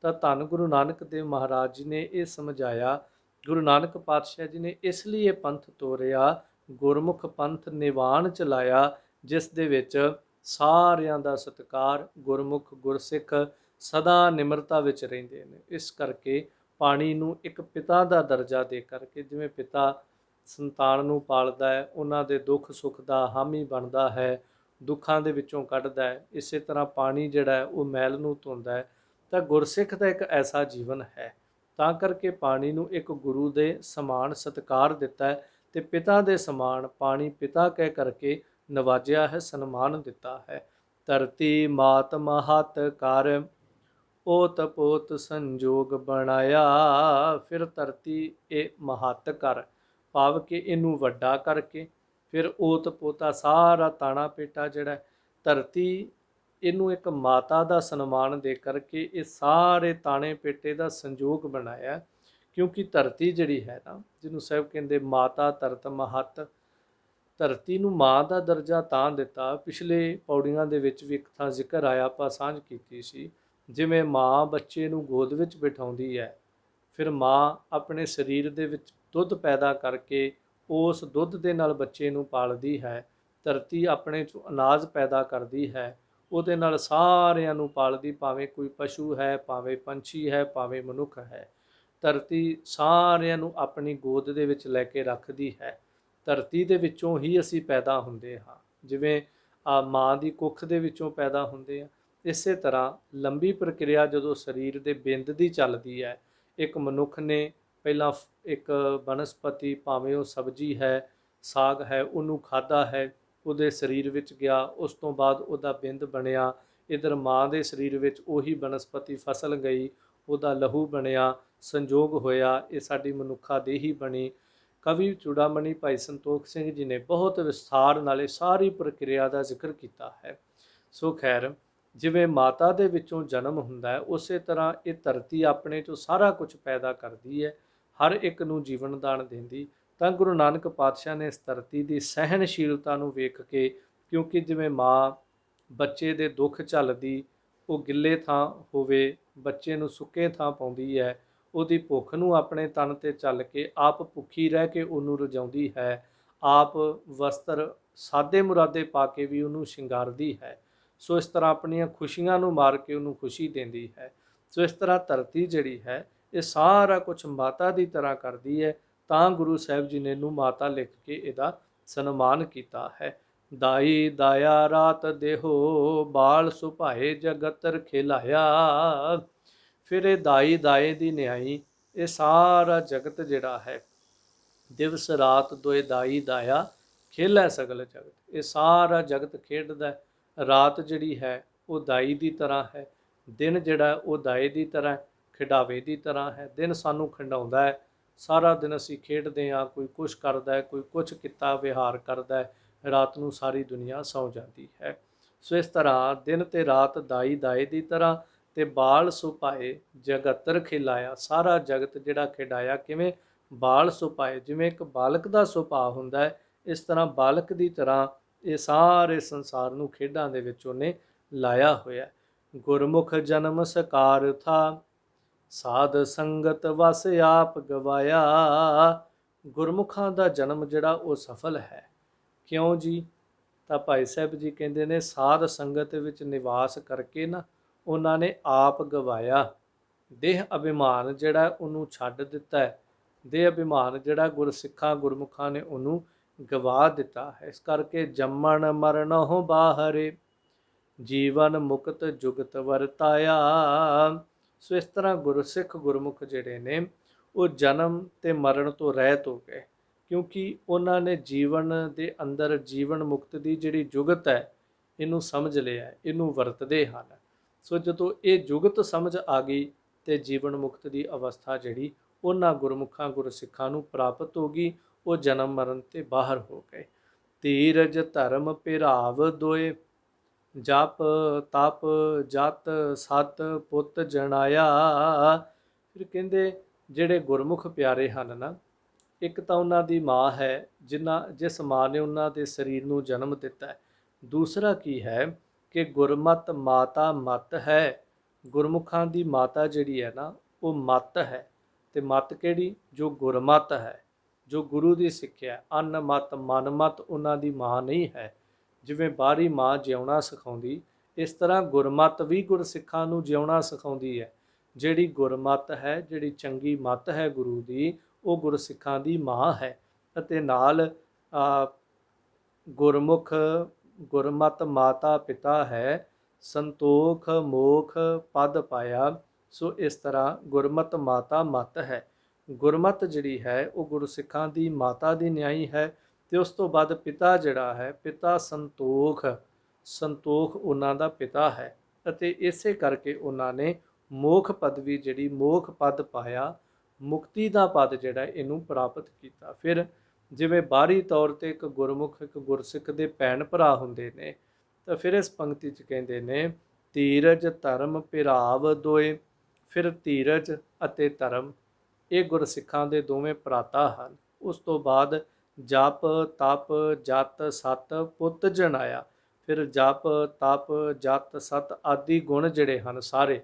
ਤਾਂ ਧੰਨ ਗੁਰੂ ਨਾਨਕ ਦੇਵ ਮਹਾਰਾਜ ਜੀ ਨੇ ਇਹ ਸਮਝਾਇਆ, ਗੁਰੂ ਨਾਨਕ ਪਾਤਸ਼ਾਹ ਜੀ ਨੇ ਇਸ ਲਈ ਇਹ ਪੰਥ ਤੋਰਿਆ, ਗੁਰਮੁਖ ਪੰਥ ਨਿਵਾਣ ਚਲਾਇਆ, ਜਿਸ ਦੇ ਵਿੱਚ ਸਾਰਿਆਂ ਦਾ ਸਤਿਕਾਰ, ਗੁਰਮੁਖ ਗੁਰਸਿੱਖ ਸਦਾ ਨਿਮਰਤਾ ਵਿੱਚ ਰਹਿੰਦੇ ਨੇ। ਇਸ ਕਰਕੇ ਪਾਣੀ ਨੂੰ ਇੱਕ ਪਿਤਾ ਦਾ ਦਰਜਾ ਦੇ ਕਰਕੇ, ਜਿਵੇਂ ਪਿਤਾ ਸੰਤਾਨ ਨੂੰ ਪਾਲਦਾ ਹੈ, ਉਹਨਾਂ ਦੇ ਦੁੱਖ ਸੁੱਖ ਦਾ ਹਾਮੀ ਬਣਦਾ ਹੈ, ਦੁੱਖਾਂ ਦੇ ਵਿੱਚੋਂ ਕੱਢਦਾ ਹੈ, ਇਸੇ ਤਰ੍ਹਾਂ ਪਾਣੀ ਜਿਹੜਾ ਹੈ ਉਹ ਮੈਲ ਨੂੰ ਧੋਂਦਾ ਹੈ। ਤਾਂ ਗੁਰਸਿੱਖ ਦਾ ਇੱਕ ਐਸਾ ਜੀਵਨ ਹੈ। ਤਾਂ ਕਰਕੇ ਪਾਣੀ ਨੂੰ ਇੱਕ ਗੁਰੂ ਦੇ ਸਮਾਨ ਸਤਿਕਾਰ ਦਿੱਤਾ ਹੈ ਤੇ ਪਿਤਾ ਦੇ ਸਮਾਨ ਪਾਣੀ ਪਿਤਾ ਕਹਿ ਕਰਕੇ ਨਵਾਜਿਆ ਹੈ, ਸਨਮਾਨ ਦਿੱਤਾ ਹੈ। ਧਰਤੀ ਮਾਤ ਮਹਤ ਕਰ, ਓਤ ਪੋਤ ਸੰਜੋਗ ਬਣਾਇਆ। ਫਿਰ ਧਰਤੀ ਇਹ ਮਹੱਤ ਕਰ, ਭਾਵ ਕਿ ਇਹਨੂੰ ਵੱਡਾ ਕਰਕੇ, ਫਿਰ ਓਤ ਪੋਤਾ ਸਾਰਾ ਤਾਣਾ ਪੇਟਾ ਜਿਹੜਾ ਧਰਤੀ, ਇਹਨੂੰ ਇੱਕ ਮਾਤਾ ਦਾ ਸਨਮਾਨ ਦੇ ਕਰਕੇ ਇਹ ਸਾਰੇ ਤਾਣੇ ਪੇਟੇ ਦਾ ਸੰਜੋਗ ਬਣਾਇਆ। ਕਿਉਂਕਿ ਧਰਤੀ ਜਿਹੜੀ ਹੈ ਨਾ, ਜਿਹਨੂੰ ਸਾਹਿਬ ਕਹਿੰਦੇ ਮਾਤਾ ਧਰਤ ਮਹੱਤ, ਧਰਤੀ ਨੂੰ ਮਾਂ ਦਾ ਦਰਜਾ ਤਾਂ ਦਿੱਤਾ। ਪਿਛਲੇ ਪੌੜੀਆਂ ਦੇ ਵਿੱਚ ਵੀ ਇੱਕ ਥਾਂ ਜ਼ਿਕਰ ਆਇਆ, ਆਪਾਂ ਸਾਂਝ ਕੀਤੀ ਸੀ। ਜਿਵੇਂ ਮਾਂ ਬੱਚੇ ਨੂੰ ਗੋਦ ਵਿੱਚ ਬਿਠਾਉਂਦੀ ਹੈ, ਫਿਰ ਮਾਂ ਆਪਣੇ ਸਰੀਰ ਦੇ ਵਿੱਚ ਦੁੱਧ ਪੈਦਾ ਕਰਕੇ ਉਸ ਦੁੱਧ ਦੇ ਨਾਲ ਬੱਚੇ ਨੂੰ ਪਾਲਦੀ ਹੈ। ਧਰਤੀ ਆਪਣੇ 'ਚੋਂ ਅਨਾਜ ਪੈਦਾ ਕਰਦੀ ਹੈ, ਉਹਦੇ ਨਾਲ ਸਾਰਿਆਂ ਨੂੰ ਪਾਲਦੀ, ਭਾਵੇਂ ਕੋਈ ਪਸ਼ੂ ਹੈ, ਭਾਵੇਂ ਪੰਛੀ ਹੈ, ਭਾਵੇਂ ਮਨੁੱਖ ਹੈ। ਧਰਤੀ ਸਾਰਿਆਂ ਨੂੰ ਆਪਣੀ ਗੋਦ ਦੇ ਵਿੱਚ ਲੈ ਕੇ ਰੱਖਦੀ ਹੈ। ਧਰਤੀ ਦੇ ਵਿੱਚੋਂ ਹੀ ਅਸੀਂ ਪੈਦਾ ਹੁੰਦੇ ਹਾਂ, ਜਿਵੇਂ ਮਾਂ ਦੀ ਕੁੱਖ ਦੇ ਵਿੱਚੋਂ ਪੈਦਾ ਹੁੰਦੇ ਹਾਂ। ਇਸੇ ਤਰ੍ਹਾਂ ਲੰਬੀ ਪ੍ਰਕਿਰਿਆ ਜਦੋਂ ਸਰੀਰ ਦੇ ਬਿੰਦ ਦੀ ਚੱਲਦੀ ਹੈ, ਇੱਕ ਮਨੁੱਖ ਨੇ ਪਹਿਲਾਂ ਇੱਕ ਬਨਸਪਤੀ, ਭਾਵੇਂ ਉਹ ਸਬਜ਼ੀ ਹੈ, ਸਾਗ ਹੈ, ਉਹਨੂੰ ਖਾਧਾ ਹੈ, ਉਹਦੇ ਸਰੀਰ ਵਿੱਚ ਗਿਆ, ਉਸ ਤੋਂ ਬਾਅਦ ਉਹਦਾ ਬਿੰਦ ਬਣਿਆ, ਇੱਧਰ ਮਾਂ ਦੇ ਸਰੀਰ ਵਿੱਚ ਉਹੀ ਬਨਸਪਤੀ ਫਸਲ ਗਈ, ਉਹਦਾ ਲਹੂ ਬਣਿਆ, ਸੰਜੋਗ ਹੋਇਆ, ਇਹ ਸਾਡੀ ਮਨੁੱਖਾ ਦੇਹੀ ਬਣੀ। ਕਵੀ ਚੂੜਾਮਣੀ ਭਾਈ ਸੰਤੋਖ ਸਿੰਘ ਜੀ ਨੇ ਬਹੁਤ ਵਿਸਥਾਰ ਨਾਲੇ ਸਾਰੀ ਪ੍ਰਕਿਰਿਆ ਦਾ ਜ਼ਿਕਰ ਕੀਤਾ ਹੈ। ਸੋ ਖੈਰ, ਜਿਵੇਂ ਮਾਤਾ ਦੇ ਵਿੱਚੋਂ ਜਨਮ ਹੁੰਦਾ ਹੈ, ਉਸੇ ਤਰ੍ਹਾਂ ਇਹ ਧਰਤੀ ਆਪਣੇ ਚੋਂ ਸਾਰਾ ਕੁਝ ਪੈਦਾ ਕਰਦੀ ਹੈ, ਹਰ ਇੱਕ ਨੂੰ ਜੀਵਨ ਦਾਨ ਦਿੰਦੀ। ਤਾਂ ਗੁਰੂ ਨਾਨਕ ਪਾਤਸ਼ਾਹ ਨੇ ਇਸ ਧਰਤੀ ਦੀ ਸਹਿਣਸ਼ੀਲਤਾ ਨੂੰ ਵੇਖ ਕੇ, ਕਿਉਂਕਿ ਜਿਵੇਂ ਮਾਂ ਬੱਚੇ ਦੇ ਦੁੱਖ ਝੱਲਦੀ, ਉਹ ਗਿੱਲੇ ਥਾਂ ਹੋਵੇ ਬੱਚੇ ਨੂੰ ਸੁੱਕੇ ਥਾਂ ਪਾਉਂਦੀ ਹੈ, ਉਹਦੀ ਭੁੱਖ ਨੂੰ ਆਪਣੇ ਤਨ 'ਤੇ ਚੱਲ ਕੇ ਆਪ ਭੁੱਖੀ ਰਹਿ ਕੇ ਉਹਨੂੰ ਰਜਾਉਂਦੀ ਹੈ, ਆਪ ਵਸਤਰ ਸਾਦੇ ਮੁਰਾਦੇ ਪਾ ਕੇ ਵੀ ਉਹਨੂੰ ਸ਼ਿੰਗਾਰਦੀ ਹੈ। ਸੋ ਇਸ ਤਰ੍ਹਾਂ ਆਪਣੀਆਂ ਖੁਸ਼ੀਆਂ ਨੂੰ ਮਾਰ ਕੇ ਉਹਨੂੰ ਖੁਸ਼ੀ ਦਿੰਦੀ ਹੈ। ਸੋ ਇਸ ਤਰ੍ਹਾਂ ਧਰਤੀ ਜਿਹੜੀ ਹੈ, ਇਹ ਸਾਰਾ ਕੁਝ ਮਾਤਾ ਦੀ ਤਰ੍ਹਾਂ ਕਰਦੀ ਹੈ। ਤਾਂ ਗੁਰੂ ਸਾਹਿਬ ਜੀ ਨੇ ਇਹਨੂੰ ਮਾਤਾ ਲਿਖ ਕੇ ਇਹਦਾ ਸਨਮਾਨ ਕੀਤਾ ਹੈ। ਦਾਈ ਦਾਇਆ ਰਾਤ ਦੇਹੋ, ਬਾਲ ਸੁਭਾਏ ਜਗਤਰ ਖਿਲਾਇਆ। ਫਿਰ ਇਹ ਦਾਈ ਦਾਏ ਦੀ ਨਿਆਈ, ਇਹ ਸਾਰਾ ਜਗਤ ਜਿਹੜਾ ਹੈ, ਦਿਵਸ ਰਾਤ ਦੋਏ ਦਾਈ ਦਾਇਆ ਖੇਲੈ ਸਗਲ ਜਗਤ, ਇਹ ਸਾਰਾ ਜਗਤ ਖੇਡਦਾ। ਰਾਤ ਜਿਹੜੀ ਹੈ ਉਹ ਦਾਈ ਦੀ ਤਰ੍ਹਾਂ ਹੈ, ਦਿਨ ਜਿਹੜਾ ਉਹ ਦਾਏ ਦੀ ਤਰ੍ਹਾਂ ਖਿਡਾਵੇ ਦੀ ਤਰ੍ਹਾਂ ਹੈ। ਦਿਨ ਸਾਨੂੰ ਖਿਡਾਉਂਦਾ ਹੈ, ਸਾਰਾ ਦਿਨ ਅਸੀਂ ਖੇਡਦੇ ਹਾਂ, ਕੋਈ ਕੁਛ ਕਰਦਾ ਹੈ, ਕੋਈ ਕੁਛ ਕੀਤਾ ਵਿਹਾਰ ਕਰਦਾ ਹੈ, ਰਾਤ ਨੂੰ ਸਾਰੀ ਦੁਨੀਆ ਸੌਂ ਜਾਂਦੀ ਹੈ। ਸੋ ਇਸ ਤਰ੍ਹਾਂ ਦਿਨ ਤੇ ਰਾਤ ਦਾਈ ਦਾਏ ਦੀ ਤਰ੍ਹਾਂ, ਤੇ ਬਾਲ ਸੁਭਾਏ ਜਗਤਰ ਖਿਲਾਇਆ, ਸਾਰਾ ਜਗਤ ਜਿਹੜਾ ਖਿਡਾਇਆ ਕਿਵੇਂ, ਬਾਲ ਸੁਭਾਏ, ਜਿਵੇਂ ਇੱਕ ਬਾਲਕ ਦਾ ਸੁਭਾਅ ਹੁੰਦਾ ਹੈ, ਇਸ ਤਰ੍ਹਾਂ ਬਾਲਕ ਦੀ ਤਰ੍ਹਾਂ ਇਹ ਸਾਰੇ ਸੰਸਾਰ ਨੂੰ ਖੇਡਾਂ ਦੇ ਵਿੱਚ ਉਹਨੇ ਲਾਇਆ ਹੋਇਆ। ਗੁਰਮੁਖ ਜਨਮ ਸਕਾਰ ਥਾ, ਸਾਧ ਸੰਗਤ ਵਸ ਆਪ ਗਵਾਇਆ। ਗੁਰਮੁਖਾਂ ਦਾ ਜਨਮ ਜਿਹੜਾ ਉਹ ਸਫਲ ਹੈ। ਕਿਉਂ ਜੀ? ਤਾਂ ਭਾਈ ਸਾਹਿਬ ਜੀ ਕਹਿੰਦੇ ਨੇ, ਸਾਧ ਸੰਗਤ ਵਿੱਚ ਨਿਵਾਸ ਕਰਕੇ ਨਾ ਉਹਨਾਂ ਨੇ ਆਪ ਗਵਾਇਆ। ਦੇਹ ਅਭਿਮਾਨ ਜਿਹੜਾ ਉਹਨੂੰ ਛੱਡ ਦਿੱਤਾ ਹੈ, ਦੇਹ ਅਭਿਮਾਨ ਜਿਹੜਾ ਗੁਰਸਿੱਖਾਂ ਗੁਰਮੁਖਾਂ ਨੇ ਉਹਨੂੰ ਗਵਾ ਦਿੱਤਾ ਹੈ। ਇਸ ਕਰਕੇ ਜੰਮਣ ਮਰਨਹੁ ਬਾਹਰੇ, ਜੀਵਨ ਮੁਕਤ ਜੁਗਤ ਵਰਤਾਇਆ। ਸੋ ਇਸ ਤਰ੍ਹਾਂ ਗੁਰਸਿੱਖ ਗੁਰਮੁਖ ਜਿਹੜੇ ਨੇ ਉਹ ਜਨਮ ਤੇ ਮਰਨ ਤੋਂ ਰਹਿਤ ਹੋ ਗਏ, ਕਿਉਂਕਿ ਉਹਨਾਂ ਨੇ ਜੀਵਨ ਦੇ ਅੰਦਰ ਜੀਵਨ ਮੁਕਤ ਦੀ ਜਿਹੜੀ ਜੁਗਤ ਹੈ ਇਹਨੂੰ ਸਮਝ ਲਿਆ, ਇਹਨੂੰ ਵਰਤਦੇ ਹਨ। ਸੋ ਜਦੋਂ ਇਹ ਜੁਗਤ ਸਮਝ ਆ ਗਈ ਤੇ ਜੀਵਨ ਮੁਕਤ ਦੀ ਅਵਸਥਾ ਜਿਹੜੀ ਉਹਨਾਂ ਗੁਰਮੁਖਾਂ ਗੁਰਸਿੱਖਾਂ ਨੂੰ ਪ੍ਰਾਪਤ ਹੋ ਗਈ, ਉਹ ਜਨਮ ਮਰਨ ਤੇ ਬਾਹਰ ਹੋ ਗਏ। ਧੀਰਜ ਧਰਮ ਪਿਰਾਵ ਦੋਏ, ਜਪ ਤਪ ਜਤ ਸਤ ਪੁੱਤ ਜਣਾਇਆ। ਫਿਰ ਕਹਿੰਦੇ ਜਿਹੜੇ ਗੁਰਮੁਖ ਪਿਆਰੇ ਹਨ ਨਾ, ਇੱਕ ਤਾਂ ਉਹਨਾਂ ਦੀ ਮਾਂ ਹੈ, ਜਿਸ ਮਾਂ ਨੇ ਉਹਨਾਂ ਦੇ ਸਰੀਰ ਨੂੰ ਜਨਮ ਦਿੱਤਾ ਹੈ। ਦੂਸਰਾ ਕੀ ਹੈ ਕਿ ਗੁਰਮਤ ਮਾਤਾ ਮਤ ਹੈ। ਗੁਰਮੁਖਾਂ ਦੀ ਮਾਤਾ ਜਿਹੜੀ ਹੈ ਨਾ, ਉਹ ਮਤ ਹੈ। ਤੇ ਮਤ ਕਿਹੜੀ? ਜੋ ਗੁਰਮਤ ਹੈ, ਜੋ ਗੁਰੂ ਦੀ ਸਿੱਖਿਆ। ਅੰਨ ਮਤ ਮਨ ਮਤ ਉਹਨਾਂ ਦੀ ਮਾਂ ਨਹੀਂ ਹੈ। ਜਿਵੇਂ ਬਾਹਰੀ ਮਾਂ ਜਿਉਣਾ ਸਿਖਾਉਂਦੀ, ਇਸ ਤਰ੍ਹਾਂ ਗੁਰਮਤ ਵੀ ਗੁਰਸਿੱਖਾਂ ਨੂੰ ਜਿਉਣਾ ਸਿਖਾਉਂਦੀ ਹੈ। ਜਿਹੜੀ ਗੁਰਮਤ ਹੈ, ਜਿਹੜੀ ਚੰਗੀ ਮਤ ਹੈ ਗੁਰੂ ਦੀ, ਉਹ ਗੁਰਸਿੱਖਾਂ ਦੀ ਮਾਂ ਹੈ। ਅਤੇ ਨਾਲ ਗੁਰਮੁਖ ਗੁਰਮਤ ਮਾਤਾ ਪਿਤਾ ਹੈ, ਸੰਤੋਖ ਮੋਖ ਪਦ ਪਾਇਆ। ਸੋ ਇਸ ਤਰ੍ਹਾਂ ਗੁਰਮਤ ਮਾਤਾ ਮਤ ਹੈ। ਗੁਰਮਤ ਜਿਹੜੀ ਹੈ ਉਹ ਗੁਰਸਿੱਖਾਂ ਦੀ ਮਾਤਾ ਦੀ ਨਿਆਈ ਹੈ। ਤੇ ਉਸ ਤੋਂ ਬਾਅਦ ਪਿਤਾ ਜਿਹੜਾ ਹੈ, ਪਿਤਾ ਸੰਤੋਖ ਉਹਨਾਂ ਦਾ ਪਿਤਾ ਹੈ। ਅਤੇ ਇਸੇ ਕਰਕੇ ਉਹਨਾਂ ਨੇ ਮੋਖ ਪਦਵੀ ਜਿਹੜੀ ਮੋਖ ਪਦ ਪਾਇਆ, ਮੁਕਤੀ ਦਾ ਪਦ ਜਿਹੜਾ ਇਹਨੂੰ ਪ੍ਰਾਪਤ ਕੀਤਾ। ਫਿਰ ਜਿਵੇਂ ਬਾਹਰੀ ਤੌਰ 'ਤੇ ਇੱਕ ਗੁਰਮੁਖ ਇੱਕ ਗੁਰਸਿੱਖ ਦੇ ਭੈਣ ਭਰਾ ਹੁੰਦੇ ਨੇ, ਤਾਂ ਫਿਰ ਇਸ ਪੰਕਤੀ 'ਚ ਕਹਿੰਦੇ ਨੇ ਧੀਰਜ ਧਰਮ ਪਿਰਾਵ ਦੋਏ। ਫਿਰ ਧੀਰਜ ਅਤੇ ਧਰਮ ਇਹ ਗੁਰਸਿੱਖਾਂ ਦੇ ਦੋਵੇਂ ਭਰਾਤਾ ਹਨ। ਉਸ ਤੋਂ ਬਾਅਦ ਜਪ ਤਪ ਜਤ ਸਤ ਪੁੱਤ ਜਣਾਇਆ। ਫਿਰ ਜਪ ਤਪ ਜਤ ਸਤ ਆਦਿ ਗੁਣ ਜਿਹੜੇ ਹਨ ਸਾਰੇ,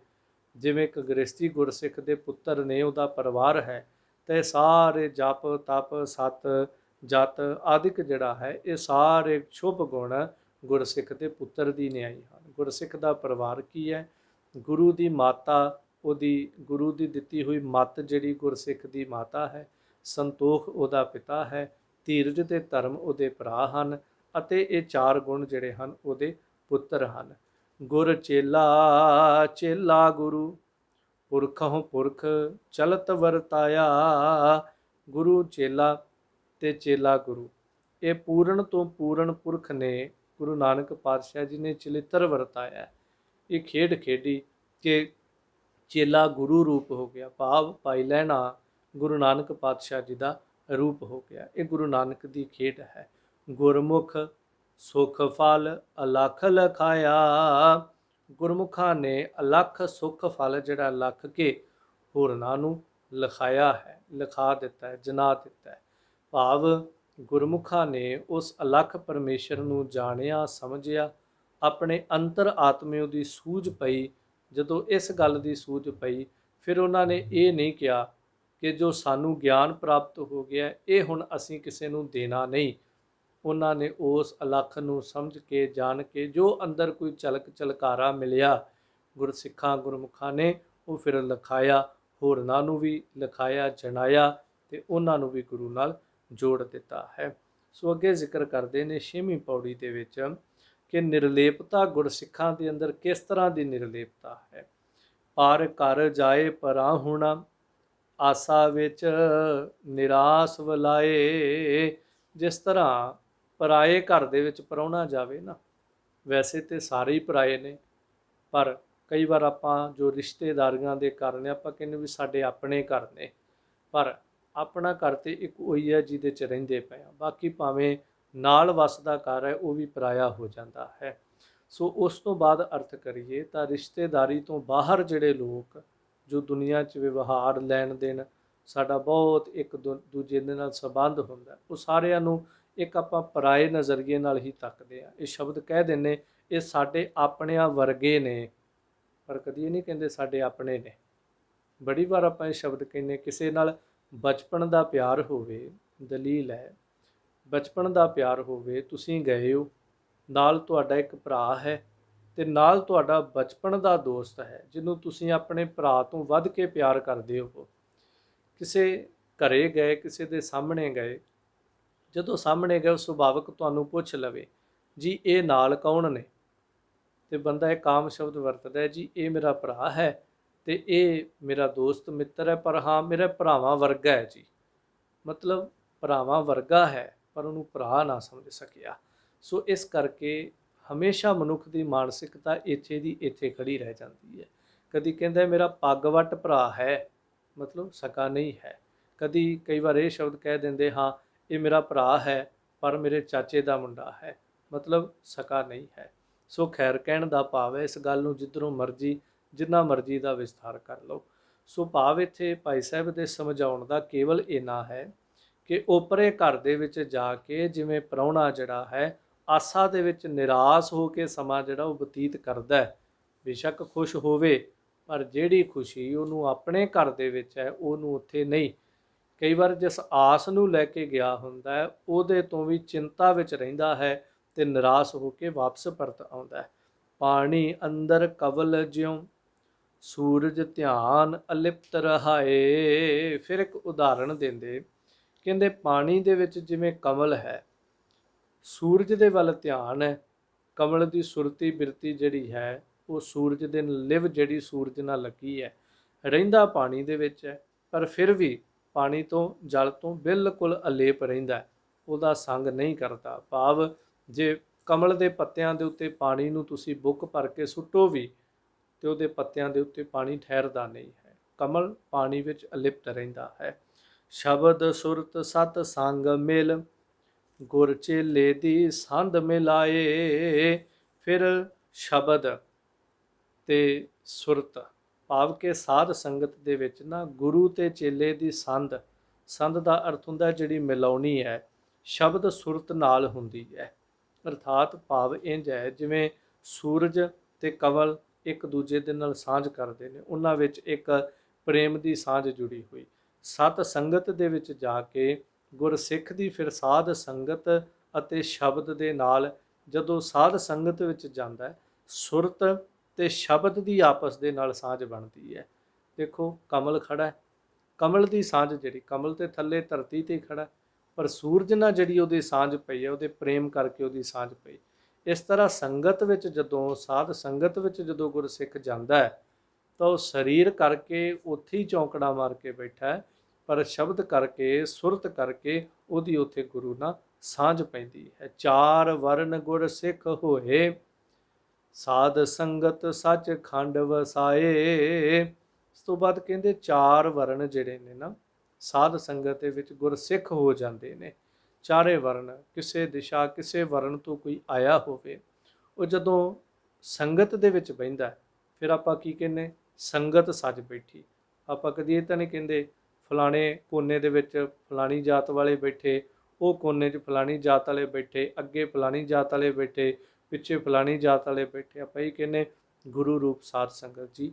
ਜਿਵੇਂ ਇੱਕ ਗ੍ਰਸਤੀ ਗੁਰਸਿੱਖ ਦੇ ਪੁੱਤਰ ਨੇ, ਉਹਦਾ ਪਰਿਵਾਰ ਹੈ, ਤੇ ਸਾਰੇ ਜਪ ਤਪ ਸਤ ਜਤ ਆਦਿਕ ਜਿਹੜਾ ਹੈ, ਇਹ ਸਾਰੇ ਸ਼ੁਭ ਗੁਣ ਗੁਰਸਿੱਖ ਦੇ ਪੁੱਤਰ ਦੀ ਨਿਆਈ ਹਨ। ਗੁਰਸਿੱਖ ਦਾ ਪਰਿਵਾਰ ਕੀ ਹੈ? ਗੁਰੂ ਦੀ ਮਾਤਾ, ਉਹਦੀ ਗੁਰੂ ਦੀ ਦਿੱਤੀ ਹੋਈ ਮੱਤ ਜਿਹੜੀ ਗੁਰਸਿੱਖ ਦੀ ਮਾਤਾ ਹੈ, ਸੰਤੋਖ ਉਹਦਾ ਪਿਤਾ ਹੈ, ਧੀਰਜ ਤੇ ਧਰਮ ਉਹਦੇ ਭਰਾ ਹਨ, ਅਤੇ ਇਹ ਚਾਰ ਗੁਣ ਜਿਹੜੇ ਹਨ ਉਹਦੇ ਪੁੱਤਰ ਹਨ। ਗੁਰ ਚੇਲਾ ਚੇਲਾ ਗੁਰੂ, ਪੁਰਖਹੁ ਪੁਰਖ ਚਲਤ ਵਰਤਾਇਆ। ਗੁਰੂ ਚੇਲਾ ਤੇ ਚੇਲਾ ਗੁਰੂ, ਇਹ ਪੂਰਨ ਤੋਂ ਪੂਰਨ ਪੁਰਖ ਨੇ ਗੁਰੂ ਨਾਨਕ ਪਾਤਸ਼ਾਹ ਜੀ ਨੇ ਚਲਿੱਤਰ ਵਰਤਾਇਆ। ਇਹ ਖੇਡ ਖੇਡੀ ਕਿ ਚੇਲਾ ਗੁਰੂ ਰੂਪ ਹੋ ਗਿਆ, ਭਾਵ ਪਾਈ ਲੈਣਾ ਗੁਰੂ ਨਾਨਕ ਪਾਤਸ਼ਾਹ ਜੀ ਦਾ ਰੂਪ ਹੋ ਗਿਆ। ਇਹ ਗੁਰੂ ਨਾਨਕ ਦੀ ਖੇਡ ਹੈ। ਗੁਰਮੁਖ ਸੁਖ ਫਲ ਅਲਖ ਲਖਾਇਆ। ਗੁਰਮੁਖਾਂ ਨੇ ਅਲਖ ਸੁਖ ਫਲ ਜਿਹੜਾ ਲੱਖ ਕੇ ਹੋਰਨਾਂ ਨੂੰ ਲਿਖਾਇਆ ਹੈ, ਲਿਖਾ ਦਿੱਤਾ ਹੈ, ਜਨਾ ਦਿੱਤਾ ਹੈ। ਭਾਵ ਗੁਰਮੁਖਾਂ ਨੇ ਉਸ ਅਲਖ ਪਰਮੇਸ਼ਰ ਨੂੰ ਜਾਣਿਆ, ਸਮਝਿਆ, ਆਪਣੇ ਅੰਤਰ ਆਤਮਿਓ ਦੀ ਸੂਝ ਪਈ। ਜਦੋਂ ਇਸ ਗੱਲ ਦੀ ਸੂਝ ਪਈ, ਫਿਰ ਉਹਨਾਂ ਨੇ ਇਹ ਨਹੀਂ ਕਿਹਾ ਕਿ ਜੋ ਸਾਨੂੰ ਗਿਆਨ ਪ੍ਰਾਪਤ ਹੋ ਗਿਆ ਇਹ ਹੁਣ ਅਸੀਂ ਕਿਸੇ ਨੂੰ ਦੇਣਾ ਨਹੀਂ। ਉਹਨਾਂ ਨੇ ਉਸ ਅਲਖ ਨੂੰ ਸਮਝ ਕੇ, ਜਾਣ ਕੇ, ਜੋ ਅੰਦਰ ਕੋਈ ਝਲਕ ਝਲਕਾਰਾ ਮਿਲਿਆ ਗੁਰਸਿੱਖਾਂ ਗੁਰਮੁਖਾਂ ਨੇ, ਉਹ ਫਿਰ ਲਿਖਾਇਆ, ਹੋਰਨਾਂ ਨੂੰ ਵੀ ਲਿਖਾਇਆ, ਜਣਾਇਆ ਤੇ ਉਹਨਾਂ ਨੂੰ ਵੀ ਗੁਰੂ ਨਾਲ ਜੋੜ ਦਿੱਤਾ ਹੈ। ਸੋ ਅੱਗੇ ਜ਼ਿਕਰ ਕਰਦੇ ਨੇ 6ਵੀਂ ਪੌੜੀ ਦੇ ਵਿੱਚ ਕਿ ਨਿਰਲੇਪਤਾ ਗੁਰਸਿੱਖਾਂ ਦੇ ਅੰਦਰ ਕਿਸ ਤਰ੍ਹਾਂ ਦੀ ਨਿਰਲੇਪਤਾ ਹੈ। ਪਰ ਘਰ ਜਾਏ ਪਰਾਂ ਹੋਣਾ, ਆਸਾ ਵਿੱਚ ਨਿਰਾਸ ਵਲਾਏ। ਜਿਸ ਤਰ੍ਹਾਂ ਪਰਾਏ ਘਰ ਦੇ ਵਿੱਚ ਪ੍ਰਾਹੁਣਾ ਜਾਵੇ ਨਾ, ਵੈਸੇ ਤੇ ਸਾਰੇ ਹੀ ਪਰਾਏ ਨੇ, ਪਰ ਕਈ ਵਾਰ ਆਪਾਂ ਜੋ ਰਿਸ਼ਤੇਦਾਰੀਆਂ ਦੇ ਕਾਰਨ ਆਪਾਂ ਕਹਿੰਦੇ ਵੀ ਸਾਡੇ ਆਪਣੇ ਘਰ ਨੇ, ਪਰ ਆਪਣਾ ਘਰ ਤੇ ਇੱਕ ਉਹੀ ਹੈ ਜਿਹਦੇ 'ਚ ਰਹਿੰਦੇ ਪਏ ਆ, ਬਾਕੀ ਭਾਵੇਂ ਨਾਲ ਵਸਦਾ ਘਰ ਹੈ ਉਹ ਵੀ ਪਰਾਇਆ ਹੋ ਜਾਂਦਾ ਹੈ। ਸੋ ਉਸ ਤੋਂ ਬਾਅਦ ਅਰਥ ਕਰੀਏ ਤਾਂ ਰਿਸ਼ਤੇਦਾਰੀ ਤੋਂ ਬਾਹਰ ਜਿਹੜੇ ਲੋਕ ਜੋ ਦੁਨੀਆ 'ਚ ਵਿਵਹਾਰ ਲੈਣ ਦੇਣ ਸਾਡਾ ਬਹੁਤ ਇੱਕ ਦੂਜੇ ਦੇ ਨਾਲ ਸੰਬੰਧ ਹੁੰਦਾ, ਉਹ ਸਾਰਿਆਂ ਨੂੰ ਇੱਕ ਆਪਾਂ ਪਰਾਏ ਨਜ਼ਰੀਏ ਨਾਲ ਹੀ ਤੱਕਦੇ ਆ। ਇਹ ਸ਼ਬਦ ਕਹਿ ਦਿੰਦੇ ਇਹ ਸਾਡੇ ਆਪਣਿਆਂ ਵਰਗੇ ਨੇ, ਪਰ ਕਦੀ ਇਹ ਨਹੀਂ ਕਹਿੰਦੇ ਸਾਡੇ ਆਪਣੇ ਨੇ। ਬੜੀ ਵਾਰ ਆਪਾਂ ਇਹ ਸ਼ਬਦ ਕਹਿੰਦੇ ਕਿਸੇ ਨਾਲ ਬਚਪਨ ਦਾ ਪਿਆਰ ਹੋਵੇ, ਦਲੀਲ ਹੈ ਬਚਪਨ ਦਾ ਪਿਆਰ ਹੋਵੇ, ਤੁਸੀਂ ਗਏ ਹੋ, ਨਾਲ ਤੁਹਾਡਾ ਇੱਕ ਭਰਾ ਹੈ ਤੇ ਨਾਲ ਤੁਹਾਡਾ ਬਚਪਨ ਦਾ ਦੋਸਤ ਹੈ ਜਿਹਨੂੰ ਤੁਸੀਂ ਆਪਣੇ ਭਰਾ ਤੋਂ ਵੱਧ ਕੇ ਪਿਆਰ ਕਰਦੇ ਹੋ। ਕਿਸੇ ਘਰੇ ਗਏ, ਕਿਸੇ ਦੇ ਸਾਹਮਣੇ ਗਏ, ਜਦੋਂ ਸਾਹਮਣੇ ਗਏ ਸੁਭਾਵਿਕ ਤੁਹਾਨੂੰ ਪੁੱਛ ਲਵੇ ਜੀ ਇਹ ਨਾਲ ਕੌਣ ਨੇ, ਤੇ ਬੰਦਾ ਇੱਕ ਆਮ ਸ਼ਬਦ ਵਰਤਦਾ ਜੀ ਇਹ ਮੇਰਾ ਭਰਾ ਹੈ ਤੇ ਇਹ ਮੇਰਾ ਦੋਸਤ ਮਿੱਤਰ ਹੈ, ਪਰ ਹਾਂ ਮੇਰੇ ਭਰਾਵਾਂ ਵਰਗਾ ਹੈ ਜੀ, ਮਤਲਬ ਭਰਾਵਾਂ ਵਰਗਾ ਹੈ ਪਰ ਉਹਨੂੰ ਭਰਾ ਨਾ ਸਮਝ ਸਕਿਆ। ਸੋ ਇਸ ਕਰਕੇ ਹਮੇਸ਼ਾ ਮਨੁੱਖ ਦੀ ਮਾਨਸਿਕਤਾ ਇੱਥੇ ਦੀ ਇੱਥੇ ਖੜੀ ਰਹਿ ਜਾਂਦੀ ਹੈ। ਕਦੀ ਕਹਿੰਦਾ ਮੇਰਾ ਪੱਗ ਵੱਟ ਭਰਾ ਹੈ, ਮਤਲਬ ਸਕਾ ਨਹੀਂ ਹੈ। ਕਦੀ ਕਈ ਵਾਰ ਇਹ ਸ਼ਬਦ ਕਹਿ ਦਿੰਦੇ ਹਾਂ ਇਹ ਮੇਰਾ ਭਰਾ ਹੈ ਪਰ ਮੇਰੇ ਚਾਚੇ ਦਾ ਮੁੰਡਾ ਹੈ, ਮਤਲਬ ਸਕਾ ਨਹੀਂ ਹੈ। ਸੋ ਖੈਰ ਕਹਿਣ ਦਾ ਭਾਵ ਹੈ ਇਸ ਗੱਲ ਨੂੰ ਜਿੱਧਰੋਂ ਮਰਜ਼ੀ ਜਿੰਨਾ ਮਰਜ਼ੀ ਦਾ ਵਿਸਥਾਰ ਕਰ ਲਓ। ਸੋ ਭਾਵ ਇੱਥੇ ਭਾਈ ਸਾਹਿਬ ਦੇ ਸਮਝਾਉਣ ਦਾ ਕੇਵਲ ਇੰਨਾ ਹੈ ਕਿ ਓਪਰੇ ਘਰ ਦੇ ਵਿੱਚ ਜਾ ਕੇ ਜਿਵੇਂ ਪ੍ਰਾਹੁਣਾ ਜਿਹੜਾ ਹੈ ਆਸਾ ਦੇ ਵਿੱਚ ਨਿਰਾਸ਼ ਹੋ ਕੇ ਸਮਾਂ ਜਿਹੜਾ ਉਹ ਬਤੀਤ ਕਰਦਾ ਹੈ, ਬੇਸ਼ੱਕ ਖੁਸ਼ ਹੋਵੇ ਪਰ ਜਿਹੜੀ ਖੁਸ਼ੀ ਉਹਨੂੰ ਆਪਣੇ ਘਰ ਦੇ ਵਿੱਚ ਹੈ ਉਹਨੂੰ ਉੱਥੇ ਨਹੀਂ। ਕਈ ਵਾਰ ਜਿਸ ਆਸ ਨੂੰ ਲੈ ਕੇ ਗਿਆ ਹੁੰਦਾ ਹੈ ਉਹਦੇ ਤੋਂ ਵੀ ਚਿੰਤਾ ਵਿੱਚ ਰਹਿੰਦਾ ਹੈ ਤੇ ਨਿਰਾਸ਼ ਹੋ ਕੇ ਵਾਪਸ ਪਰਤ ਆਉਂਦਾ ਹੈ। ਪਾਣੀ ਅੰਦਰ ਕਵਲ ਜਿਉਂ ਸੂਰਜ ਧਿਆਨ ਅਲਿਪਤ ਰਹਾਏ। ਫਿਰ ਇੱਕ ਉਦਾਹਰਣ ਦਿੰਦੇ, ਕਹਿੰਦੇ ਪਾਣੀ ਦੇ ਵਿੱਚ ਜਿਵੇਂ ਕਮਲ ਹੈ, ਸੂਰਜ ਦੇ ਵੱਲ ਧਿਆਨ ਹੈ, ਕਮਲ ਦੀ ਸੁਰਤੀ ਬਿਰਤੀ ਜਿਹੜੀ ਹੈ ਉਹ ਸੂਰਜ ਦੇ ਲਿਵ ਜਿਹੜੀ ਸੂਰਜ ਨਾਲ ਲੱਗੀ ਹੈ, ਰਹਿੰਦਾ ਪਾਣੀ ਦੇ ਵਿੱਚ ਹੈ ਪਰ ਫਿਰ ਵੀ ਪਾਣੀ ਤੋਂ ਜਲ ਤੋਂ ਬਿਲਕੁਲ ਅਲੇਪ ਰਹਿੰਦਾ, ਉਹਦਾ ਸੰਗ ਨਹੀਂ ਕਰਦਾ। ਭਾਵ ਜੇ ਕਮਲ ਦੇ ਪੱਤਿਆਂ ਦੇ ਉੱਤੇ ਪਾਣੀ ਨੂੰ ਤੁਸੀਂ ਬੁੱਕ ਭਰ ਕੇ ਸੁੱਟੋ ਵੀ ਤੇ ਉਹਦੇ ਪੱਤਿਆਂ ਦੇ ਉੱਤੇ ਪਾਣੀ ਠਹਿਰਦਾ ਨਹੀਂ ਹੈ, ਕਮਲ ਪਾਣੀ ਵਿੱਚ ਅਲਿਪਤ ਰਹਿੰਦਾ ਹੈ। ਸ਼ਬਦ ਸੁਰਤ ਸਤ ਸੰਗ ਮਿਲ ਗੁਰ ਚੇਲੇ ਦੀ ਸੰਧ ਮਿਲਾਏ। ਫਿਰ ਸ਼ਬਦ ਤੇ ਸੁਰਤ ਭਾਵ ਕਿ ਸਾਧ ਸੰਗਤ ਦੇ ਵਿੱਚ ਨਾ ਗੁਰੂ ਤੇ ਚੇਲੇ ਦੀ ਸੰਧ, ਸੰਧ ਦਾ ਅਰਥ ਹੁੰਦਾ ਜਿਹੜੀ ਮਿਲਾਉਣੀ ਹੈ, ਸ਼ਬਦ ਸੁਰਤ ਨਾਲ ਹੁੰਦੀ ਹੈ। ਅਰਥਾਤ ਭਾਵ ਇੰਝ ਹੈ ਜਿਵੇਂ ਸੂਰਜ ਤੇ ਕਮਲ ਇੱਕ ਦੂਜੇ ਦੇ ਨਾਲ ਸਾਂਝ ਕਰਦੇ ਨੇ, ਉਹਨਾਂ ਵਿੱਚ ਇੱਕ ਪ੍ਰੇਮ ਦੀ ਸਾਂਝ ਜੁੜੀ ਹੋਈ। ਸਤ ਸੰਗਤ ਦੇ ਵਿੱਚ ਜਾ ਕੇ ਗੁਰਸਿੱਖ ਦੀ ਫਿਰ ਸਾਧ ਸੰਗਤ ਅਤੇ ਸ਼ਬਦ ਦੇ ਨਾਲ ਜਦੋਂ ਸਾਧ ਸੰਗਤ ਵਿੱਚ ਜਾਂਦਾ ਹੈ ਸੁਰਤ ਤੇ ਸ਼ਬਦ ਦੀ ਆਪਸ ਦੇ ਨਾਲ ਸਾਂਝ ਬਣਦੀ ਹੈ। ਦੇਖੋ ਕਮਲ ਖੜਾ ਹੈ, ਕਮਲ ਦੀ ਸਾਂਝ ਜਿਹੜੀ ਕਮਲ ਤੇ ਥੱਲੇ ਧਰਤੀ ਤੇ ਖੜਾ, ਪਰ ਸੂਰਜ ਨਾਲ ਜਿਹੜੀ ਉਹਦੀ ਸਾਂਝ ਪਈ ਹੈ ਉਹਦੇ ਪ੍ਰੇਮ ਕਰਕੇ ਉਹਦੀ ਸਾਂਝ ਪਈ। ਇਸ ਤਰ੍ਹਾਂ ਸੰਗਤ ਵਿੱਚ ਜਦੋਂ ਸਾਧ ਸੰਗਤ ਵਿੱਚ ਜਦੋਂ ਗੁਰਸਿੱਖ ਜਾਂਦਾ ਹੈ ਤਾਂ ਉਹ ਸਰੀਰ ਕਰਕੇ ਉੱਥੇ ਹੀ ਚੌਂਕੜਾ ਮਾਰ ਕੇ ਬੈਠਾ ਹੈ, ਪਰ ਸ਼ਬਦ ਕਰਕੇ ਸੁਰਤ ਕਰਕੇ ਉਹਦੀ ਉੱਥੇ ਗੁਰੂ ਨਾਲ ਸਾਂਝ ਪੈਂਦੀ ਹੈ। ਚਾਰ ਵਰਨ ਗੁਰਸਿੱਖ ਹੋਏ ਸਾਧ ਸੰਗਤ ਸੱਚ ਖੰਡ ਵਸਾਏ। ਇਸ ਤੋਂ ਬਾਅਦ ਕਹਿੰਦੇ ਚਾਰ ਵਰਨ ਜਿਹੜੇ ਨੇ ਨਾ ਸਾਧ ਸੰਗਤ ਦੇ ਵਿੱਚ ਗੁਰਸਿੱਖ ਹੋ ਜਾਂਦੇ ਨੇ। ਚਾਰੇ ਵਰਨ, ਕਿਸੇ ਦਿਸ਼ਾ ਕਿਸੇ ਵਰਨ ਤੋਂ ਕੋਈ ਆਇਆ ਹੋਵੇ, ਉਹ ਜਦੋਂ ਸੰਗਤ ਦੇ ਵਿੱਚ ਬਹਿੰਦਾ ਫਿਰ ਆਪਾਂ ਕੀ ਕਹਿੰਦੇ, ਸੰਗਤ ਸੱਜ ਬੈਠੀ। ਆਪਾਂ ਕਦੀ ਇਹ ਤਾਂ ਨਹੀਂ ਕਹਿੰਦੇ ਫਲਾਣੇ ਕੋਨੇ ਦੇ ਵਿੱਚ ਫਲਾਣੀ ਜਾਤ ਵਾਲੇ ਬੈਠੇ, ਉਹ ਕੋਨੇ 'ਚ ਫਲਾਣੀ ਜਾਤ ਵਾਲੇ ਬੈਠੇ, ਅੱਗੇ ਫਲਾਣੀ ਜਾਤ ਵਾਲੇ ਬੈਠੇ, ਪਿੱਛੇ ਫਲਾਣੀ ਜਾਤ ਵਾਲੇ ਬੈਠੇ। ਆਪਾਂ ਇਹ ਕਹਿੰਦੇ ਗੁਰੂ ਰੂਪ ਸਾਧ ਸੰਗਤ ਜੀ।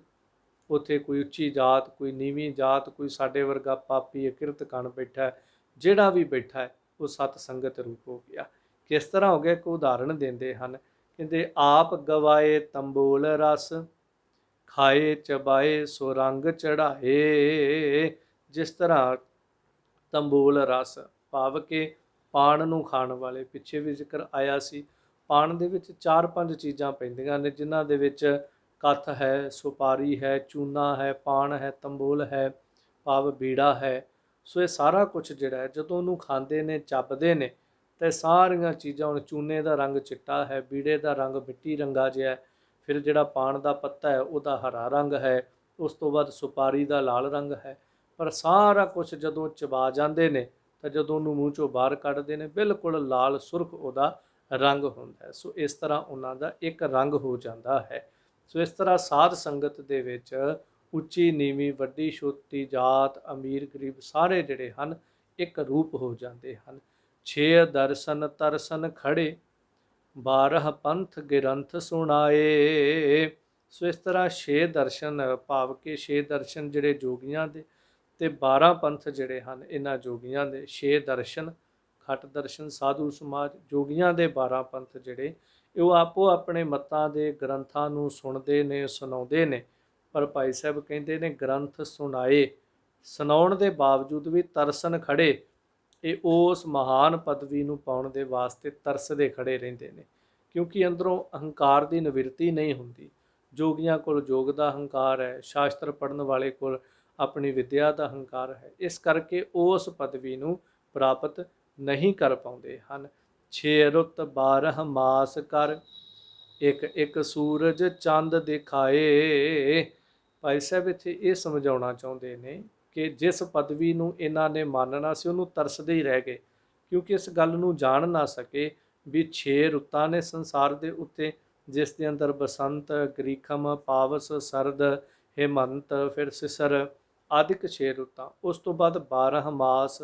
ਉੱਥੇ ਕੋਈ ਉੱਚੀ ਜਾਤ, ਕੋਈ ਨੀਵੀਂ ਜਾਤ, ਕੋਈ ਸਾਡੇ ਵਰਗਾ ਪਾਪੀ ਅਕਿਰਤ ਕਣ ਬੈਠਾ, ਜਿਹੜਾ ਵੀ ਬੈਠਾ ਹੈ ਉਹ ਸਤ ਸੰਗਤ ਰੂਪ ਹੋ ਗਿਆ। ਕਿਸ ਤਰ੍ਹਾਂ ਹੋ ਗਿਆ, ਇੱਕ ਉਦਾਹਰਣ ਦਿੰਦੇ ਹਨ, ਕਹਿੰਦੇ ਆਪ ਗਵਾਏ ਤੰਬੋਲ ਰਸ, ਖਾਏ ਚਬਾਏ ਸੋ ਰੰਗ ਚੜਾਏ। ਜਿਸ ਤਰ੍ਹਾਂ ਤੰਬੋਲ ਰਸ ਭਾਵ ਕਿ ਪਾਣ ਨੂੰ ਖਾਣ ਵਾਲੇ, ਪਿੱਛੇ ਵੀ ਜ਼ਿਕਰ ਆਇਆ ਸੀ, ਪਾਣ ਦੇ ਵਿੱਚ 4-5 ਚੀਜ਼ਾਂ ਪੈਂਦੀਆਂ ਨੇ, ਜਿਨ੍ਹਾਂ ਦੇ ਵਿੱਚ ਕੱਥ ਹੈ, ਸੁਪਾਰੀ ਹੈ, ਚੂਨਾ ਹੈ, ਪਾਣ ਹੈ, ਤੰਬੋਲ ਹੈ ਭਾਵ ਬੀੜਾ ਹੈ। ਸੋ ਇਹ ਸਾਰਾ ਕੁਝ ਜਿਹੜਾ ਹੈ ਜਦੋਂ ਉਹਨੂੰ ਖਾਂਦੇ ਨੇ, ਚੱਬਦੇ ਨੇ, ਤਾਂ ਸਾਰੀਆਂ ਚੀਜ਼ਾਂ, ਹੁਣ ਚੂਨੇ ਦਾ ਰੰਗ ਚਿੱਟਾ ਹੈ, ਬੀੜੇ ਦਾ ਰੰਗ ਮਿੱਟੀ ਰੰਗਾ ਜਿਹਾ, ਫਿਰ ਜਿਹੜਾ ਪਾਣ ਦਾ ਪੱਤਾ ਹੈ ਉਹਦਾ ਹਰਾ ਰੰਗ ਹੈ, ਉਸ ਤੋਂ ਬਾਅਦ ਸੁਪਾਰੀ ਦਾ ਲਾਲ ਰੰਗ ਹੈ। ਪਰ ਸਾਰਾ ਕੁਝ ਜਦੋਂ ਚਬਾ ਜਾਂਦੇ ਨੇ ਤਾਂ ਜਦੋਂ ਉਹਨੂੰ ਮੂੰਹ 'ਚੋਂ ਬਾਹਰ ਕੱਢਦੇ ਨੇ ਬਿਲਕੁਲ ਲਾਲ ਸੁਰਖ ਉਹਦਾ ਰੰਗ ਹੁੰਦਾ ਹੈ। ਸੋ ਇਸ ਤਰ੍ਹਾਂ ਉਹਨਾਂ ਦਾ ਇੱਕ ਰੰਗ ਹੋ ਜਾਂਦਾ ਹੈ। ਸੋ ਇਸ ਤਰ੍ਹਾਂ ਸਾਧ ਸੰਗਤ ਦੇ ਵਿੱਚ ਉੱਚੀ ਨੀਵੀਂ, ਵੱਡੀ ਛੋਟੀ ਜਾਤ, ਅਮੀਰ ਗਰੀਬ ਸਾਰੇ ਜਿਹੜੇ ਹਨ ਇੱਕ ਰੂਪ ਹੋ ਜਾਂਦੇ ਹਨ। 6 ਦਰਸ਼ਨ ਤਰਸਨ ਖੜੇ, 12 ਪੰਥ ਗਿਰੰਥ ਸੁਣਾਏ। ਸੋ ਇਸ ਤਰ੍ਹਾਂ 6 ਦਰਸ਼ਨ ਭਾਵ ਕਿ 6 ਦਰਸ਼ਨ ਜਿਹੜੇ ਜੋਗੀਆਂ ਦੇ ਤੇ 12 ਪੰਥ ਜਿਹੜੇ ਹਨ ਇਹਨਾਂ ਜੋਗੀਆਂ ਦੇ। 6 ਦਰਸ਼ਨ ਖਟ ਦਰਸ਼ਨ ਸਾਧੂ ਸਮਾਜ, ਜੋਗੀਆਂ ਦੇ 12 ਪੰਥ ਜਿਹੜੇ ਉਹ ਆਪੋ ਆਪਣੇ ਮਤਾਂ ਦੇ ਗ੍ਰੰਥਾਂ ਨੂੰ ਸੁਣਦੇ ਨੇ, ਸੁਣਾਉਂਦੇ ਨੇ। ਪਰ ਭਾਈ ਸਾਹਿਬ ਕਹਿੰਦੇ ਨੇ ਗ੍ਰੰਥ ਸੁਣਾਏ, ਸੁਣਾਉਣ ਦੇ ਬਾਵਜੂਦ ਵੀ ਤਰਸਨ ਖੜੇ, ਇਹ ਉਸ ਮਹਾਨ ਪਦਵੀ ਨੂੰ ਪਾਉਣ ਦੇ ਵਾਸਤੇ ਤਰਸਦੇ ਖੜੇ ਰਹਿੰਦੇ ਨੇ, ਕਿਉਂਕਿ ਅੰਦਰੋਂ ਅਹੰਕਾਰ ਦੀ ਨਿਵਰਤੀ ਨਹੀਂ ਹੁੰਦੀ। ਜੋਗੀਆਂ ਕੋਲ ਜੋਗ ਦਾ ਹੰਕਾਰ ਹੈ, ਸ਼ਾਸਤਰ ਪੜ੍ਹਨ ਵਾਲੇ ਕੋਲ ਆਪਣੀ ਵਿਦਿਆ ਦਾ ਹੰਕਾਰ ਹੈ, ਇਸ ਕਰਕੇ ਉਸ ਪਦਵੀ ਨੂੰ ਪ੍ਰਾਪਤ ਨਹੀਂ ਕਰ ਪਾਉਂਦੇ ਹਨ। 6 ਰੁੱਤ 12 ਮਾਸ ਕਰ, ਇੱਕ ਇੱਕ ਸੂਰਜ ਚੰਦ ਦਿਖਾਏ। ਭਾਈ ਸਾਹਿਬ ਇੱਥੇ ਇਹ ਸਮਝਾਉਣਾ ਚਾਹੁੰਦੇ ਨੇ ਕਿ ਜਿਸ ਪਦਵੀ ਨੂੰ ਇਹਨਾਂ ਨੇ ਮੰਨਣਾ ਸੀ ਉਹਨੂੰ ਤਰਸਦੇ ਹੀ ਰਹਿ ਗਏ, ਕਿਉਂਕਿ ਇਸ ਗੱਲ ਨੂੰ ਜਾਣ ਨਾ ਸਕੇ ਵੀ 6 ਰੁੱਤਾਂ ਨੇ ਸੰਸਾਰ ਦੇ ਉੱਤੇ, ਜਿਸ ਦੇ ਅੰਦਰ ਬਸੰਤ, ਗਰੀਖਮ, ਪਾਵਸ, ਸਰਦ, ਹੇਮੰਤ, ਫਿਰ ਸਿਸਰ ਆਦਿਕ 6 ਰੁੱਤਾਂ। ਉਸ ਤੋਂ ਬਾਅਦ 12 ਮਾਸ,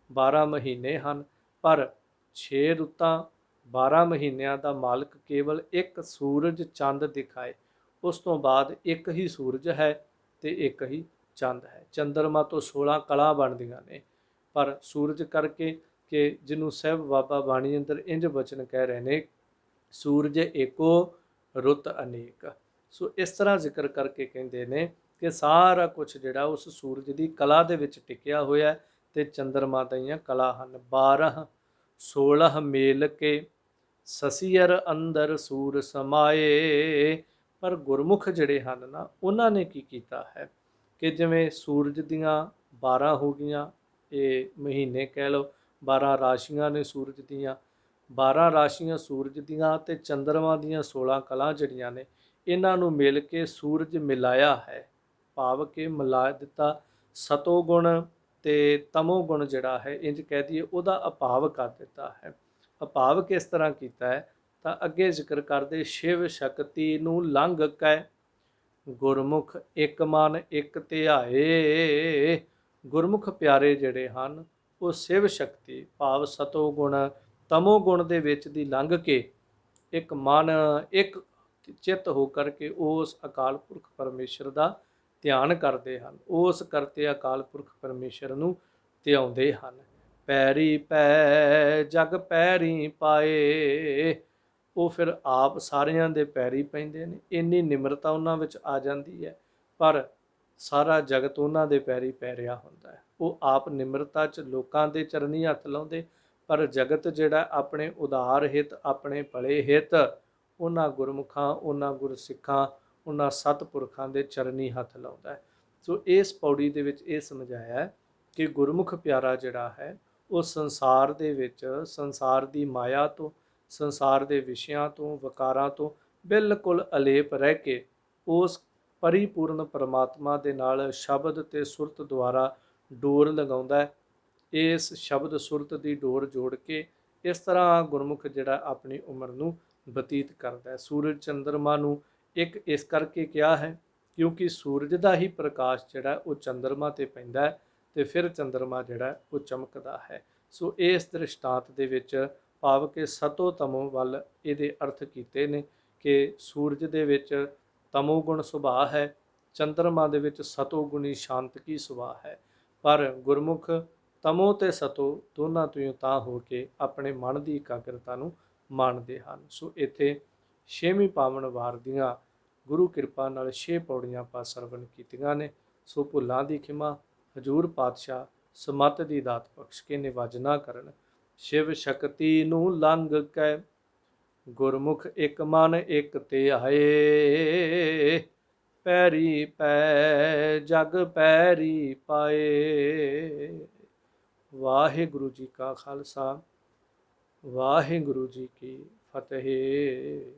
12 ਮਹੀਨੇ ਹਨ। ਪਰ 6 ਰੁੱਤਾਂ 12 ਮਹੀਨਿਆਂ ਦਾ ਮਾਲਕ ਕੇਵਲ ਇੱਕ ਸੂਰਜ ਚੰਦ ਦਿਖਾਏ। ਉਸ ਤੋਂ ਬਾਅਦ ਇੱਕ ਹੀ ਸੂਰਜ ਹੈ ਤੇ ਇੱਕ ਹੀ ਚੰਦ ਹੈ। ਚੰਦਰਮਾ ਤੋਂ 16 ਕਲਾਂ ਬਣਦੀਆਂ ਨੇ, ਪਰ ਸੂਰਜ ਕਰਕੇ ਕਿ ਜਿਹਨੂੰ ਸਾਹਿਬ ਬਾਬਾ ਬਾਣੀ ਅੰਦਰ ਇੰਝ ਬਚਨ ਕਹਿ ਰਹੇ ਨੇ, ਸੂਰਜ ਏਕੋ ਰੁੱਤ ਅਨੇਕ। ਸੋ ਇਸ ਤਰ੍ਹਾਂ ਜ਼ਿਕਰ ਕਰਕੇ ਕਹਿੰਦੇ ਨੇ ਕਿ ਸਾਰਾ ਕੁਝ ਜਿਹੜਾ ਉਸ ਸੂਰਜ ਦੀ ਕਲਾ ਦੇ ਵਿੱਚ ਟਿਕਿਆ ਹੋਇਆ ਤੇ ਚੰਦਰਮਾ ਦੀਆਂ ਕਲਾ ਹਨ। 12 16 ਮੇਲ ਕੇ, ਸਸੀਅਰ ਅੰਦਰ ਸੂਰ ਸਮਾਏ। ਪਰ ਗੁਰਮੁਖ ਜਿਹੜੇ ਹਨ ਨਾ, ਉਹਨਾਂ ਨੇ ਕੀ ਕੀਤਾ ਹੈ ਕਿ ਜਿਵੇਂ ਸੂਰਜ ਦੀਆਂ 12 ਹੋ ਗਈਆਂ, ਇਹ ਮਹੀਨੇ ਕਹਿ ਲਓ, 12 ਰਾਸ਼ੀਆਂ ਨੇ ਸੂਰਜ ਦੀਆਂ, 12 ਰਾਸ਼ੀਆਂ ਸੂਰਜ ਦੀਆਂ ਤੇ ਚੰਦਰਮਾ ਦੀਆਂ 16 ਕਲਾਂ ਜਿਹੜੀਆਂ ਨੇ, ਇਹਨਾਂ ਨੂੰ ਮਿਲ ਕੇ ਸੂਰਜ ਮਿਲਾਇਆ ਹੈ, ਭਾਵ ਕਿ ਮਿਲਾ ਦਿੱਤਾ। ਸਤੋ ਗੁਣ ਤੇ ਤਮੋ ਗੁਣ ਜਿਹੜਾ ਹੈ, ਇੰਜ ਕਹਿ ਦਈਏ ਉਹਦਾ ਅਭਾਵ ਕਰ ਦਿੱਤਾ ਹੈ। ਅਭਾਵ ਕਿਸ ਤਰ੍ਹਾਂ ਕੀਤਾ ਹੈ ਤਾਂ ਅੱਗੇ ਜ਼ਿਕਰ ਕਰਦੇ, ਸ਼ਿਵ ਸ਼ਕਤੀ ਨੂੰ ਲੰਘ ਕੇ ਗੁਰਮੁਖ ਇੱਕ ਮਨ ਇੱਕ ਧਿਆਏ। ਗੁਰਮੁਖ ਪਿਆਰੇ ਜਿਹੜੇ ਹਨ ਉਹ ਸ਼ਿਵ ਸ਼ਕਤੀ ਭਾਵ ਸਤੋ ਗੁਣ ਤਮੋ ਗੁਣ ਦੇ ਵਿੱਚ ਦੀ ਲੰਘ ਕੇ ਇੱਕ ਮਨ ਇੱਕ ਚਿੱਤ ਹੋ ਕਰਕੇ ਉਸ ਅਕਾਲ ਪੁਰਖ ਪਰਮੇਸ਼ਰ ਦਾ ਧਿਆਨ ਕਰਦੇ ਹਨ, ਉਸ ਕਰਤੇ ਅਕਾਲ ਪੁਰਖ ਪਰਮੇਸ਼ਰ ਨੂੰ ਧਿਆਉਂਦੇ ਹਨ। ਪੈਰੀ ਪੈ ਜਗ ਪੈਰੀ ਪਾਏ, ਉਹ ਫਿਰ ਆਪ ਸਾਰਿਆਂ ਦੇ ਪੈਰੀ ਪੈਂਦੇ ਨੇ। ਇੰਨੀ ਨਿਮਰਤਾ ਉਹਨਾਂ ਵਿੱਚ ਆ ਜਾਂਦੀ ਹੈ, ਪਰ ਸਾਰਾ ਜਗਤ ਉਹਨਾਂ ਦੇ ਪੈਰੀ ਪੈ ਰਿਹਾ ਹੁੰਦਾ ਹੈ। ਉਹ ਆਪ ਨਿਮਰਤਾ 'ਚ ਲੋਕਾਂ ਦੇ ਚਰਨੀ ਹੱਥ ਲਾਉਂਦੇ, ਪਰ ਜਗਤ ਜਿਹੜਾ ਆਪਣੇ ਉਦਾਰ ਹਿੱਤ, ਆਪਣੇ ਭਲੇ ਹਿੱਤ ਉਹਨਾਂ ਗੁਰਮੁਖਾਂ, ਉਹਨਾਂ ਗੁਰਸਿੱਖਾਂ, ਉਹਨਾਂ ਸਤਿਪੁਰਖਾਂ ਦੇ ਚਰਨੀ ਹੱਥ ਲਾਉਂਦਾ ਹੈ। ਸੋ ਇਸ ਪੌੜੀ ਦੇ ਵਿੱਚ ਇਹ ਸਮਝਾਇਆ ਕਿ ਗੁਰਮੁਖ ਪਿਆਰਾ ਜਿਹੜਾ ਹੈ ਉਹ ਸੰਸਾਰ ਦੇ ਵਿੱਚ, ਸੰਸਾਰ ਦੀ ਮਾਇਆ ਤੋਂ, ਸੰਸਾਰ ਦੇ ਵਿਸ਼ਿਆਂ ਤੋਂ, ਵਕਾਰਾਂ ਤੋਂ ਬਿਲਕੁਲ ਅਲੇਪ ਰਹਿ ਕੇ ਉਸ ਪਰਿਪੂਰਨ ਪਰਮਾਤਮਾ ਦੇ ਨਾਲ ਸ਼ਬਦ ਤੇ ਸੁਰਤ ਦੁਆਰਾ ਡੋਰ ਲਗਾਉਂਦਾ ਹੈ। ਇਸ ਸ਼ਬਦ ਸੁਰਤ ਦੀ ਡੋਰ ਜੋੜ ਕੇ ਇਸ ਤਰ੍ਹਾਂ ਗੁਰਮੁਖ ਜਿਹੜਾ ਆਪਣੀ ਉਮਰ ਨੂੰ ਬਤੀਤ ਕਰਦਾ ਹੈ। ਸੂਰਜ ਚੰਦਰਮਾ ਨੂੰ ਇੱਕ ਇਸ ਕਰਕੇ ਕਿਹਾ ਹੈ ਕਿਉਂਕਿ ਸੂਰਜ ਦਾ ਹੀ ਪ੍ਰਕਾਸ਼ ਜਿਹੜਾ ਉਹ ਚੰਦਰਮਾ ਤੇ ਪੈਂਦਾ ਹੈ ਤੇ ਫਿਰ ਚੰਦਰਮਾ ਜਿਹੜਾ ਉਹ ਚਮਕਦਾ ਹੈ। ਸੋ ਇਸ ਦ੍ਰਿਸ਼ਟਾਂਤ ਦੇ ਵਿੱਚ ਭਾਵ ਕਿ ਸਤੋ ਤਮੋ ਵੱਲ ਇਹਦੇ ਅਰਥ ਕੀਤੇ ਨੇ ਕਿ ਸੂਰਜ ਦੇ ਵਿੱਚ ਤਮੋ ਗੁਣ ਸੁਭਾਅ ਹੈ, ਚੰਦਰਮਾ ਦੇ ਵਿੱਚ ਸਤੋ ਗੁਣੀ ਸ਼ਾਂਤਕੀ ਸੁਭਾਅ ਹੈ। ਪਰ ਗੁਰਮੁਖ ਤਮੋ ਤੇ ਸਤੋ ਦੋਨਾਂ ਤੋਂ ਤਾਂ ਹੋ ਕੇ ਆਪਣੇ ਮਨ ਦੀ ਇਕਾਗਰਤਾ ਨੂੰ ਮਾਣਦੇ ਹਨ। ਸੋ ਇੱਥੇ 6ਵੀਂ ਪਾਵਨ ਵਾਰ ਦੀਆਂ ਗੁਰੂ ਕਿਰਪਾ ਨਾਲ 6 ਪੌੜੀਆਂ ਆਪਾਂ ਸਰਵਣ ਕੀਤੀਆਂ ਨੇ। ਸੋ ਭੁੱਲਾਂ ਦੀ ਖਿਮਾ ਹਜੂਰ ਪਾਤਸ਼ਾਹ ਸਮੱਤ ਦੀ ਦਾਤ ਬਖਸ਼ ਕੇ ਨਿਵਾਜ ਨਾ ਕਰਨ। ਸ਼ਿਵ ਸ਼ਕਤੀ ਨੂੰ ਲੰਘ ਕੇ ਗੁਰਮੁਖ ਇੱਕ ਮਨ ਇੱਕ ਤੇ ਆਏ, ਪੈਰੀ ਪੈ ਜਗ ਪੈਰੀ ਪਾਏ। ਵਾਹਿਗੁਰੂ ਜੀ ਕਾ ਖਾਲਸਾ, ਵਾਹਿਗੁਰੂ ਜੀ ਕੀ ਫਤਿਹ।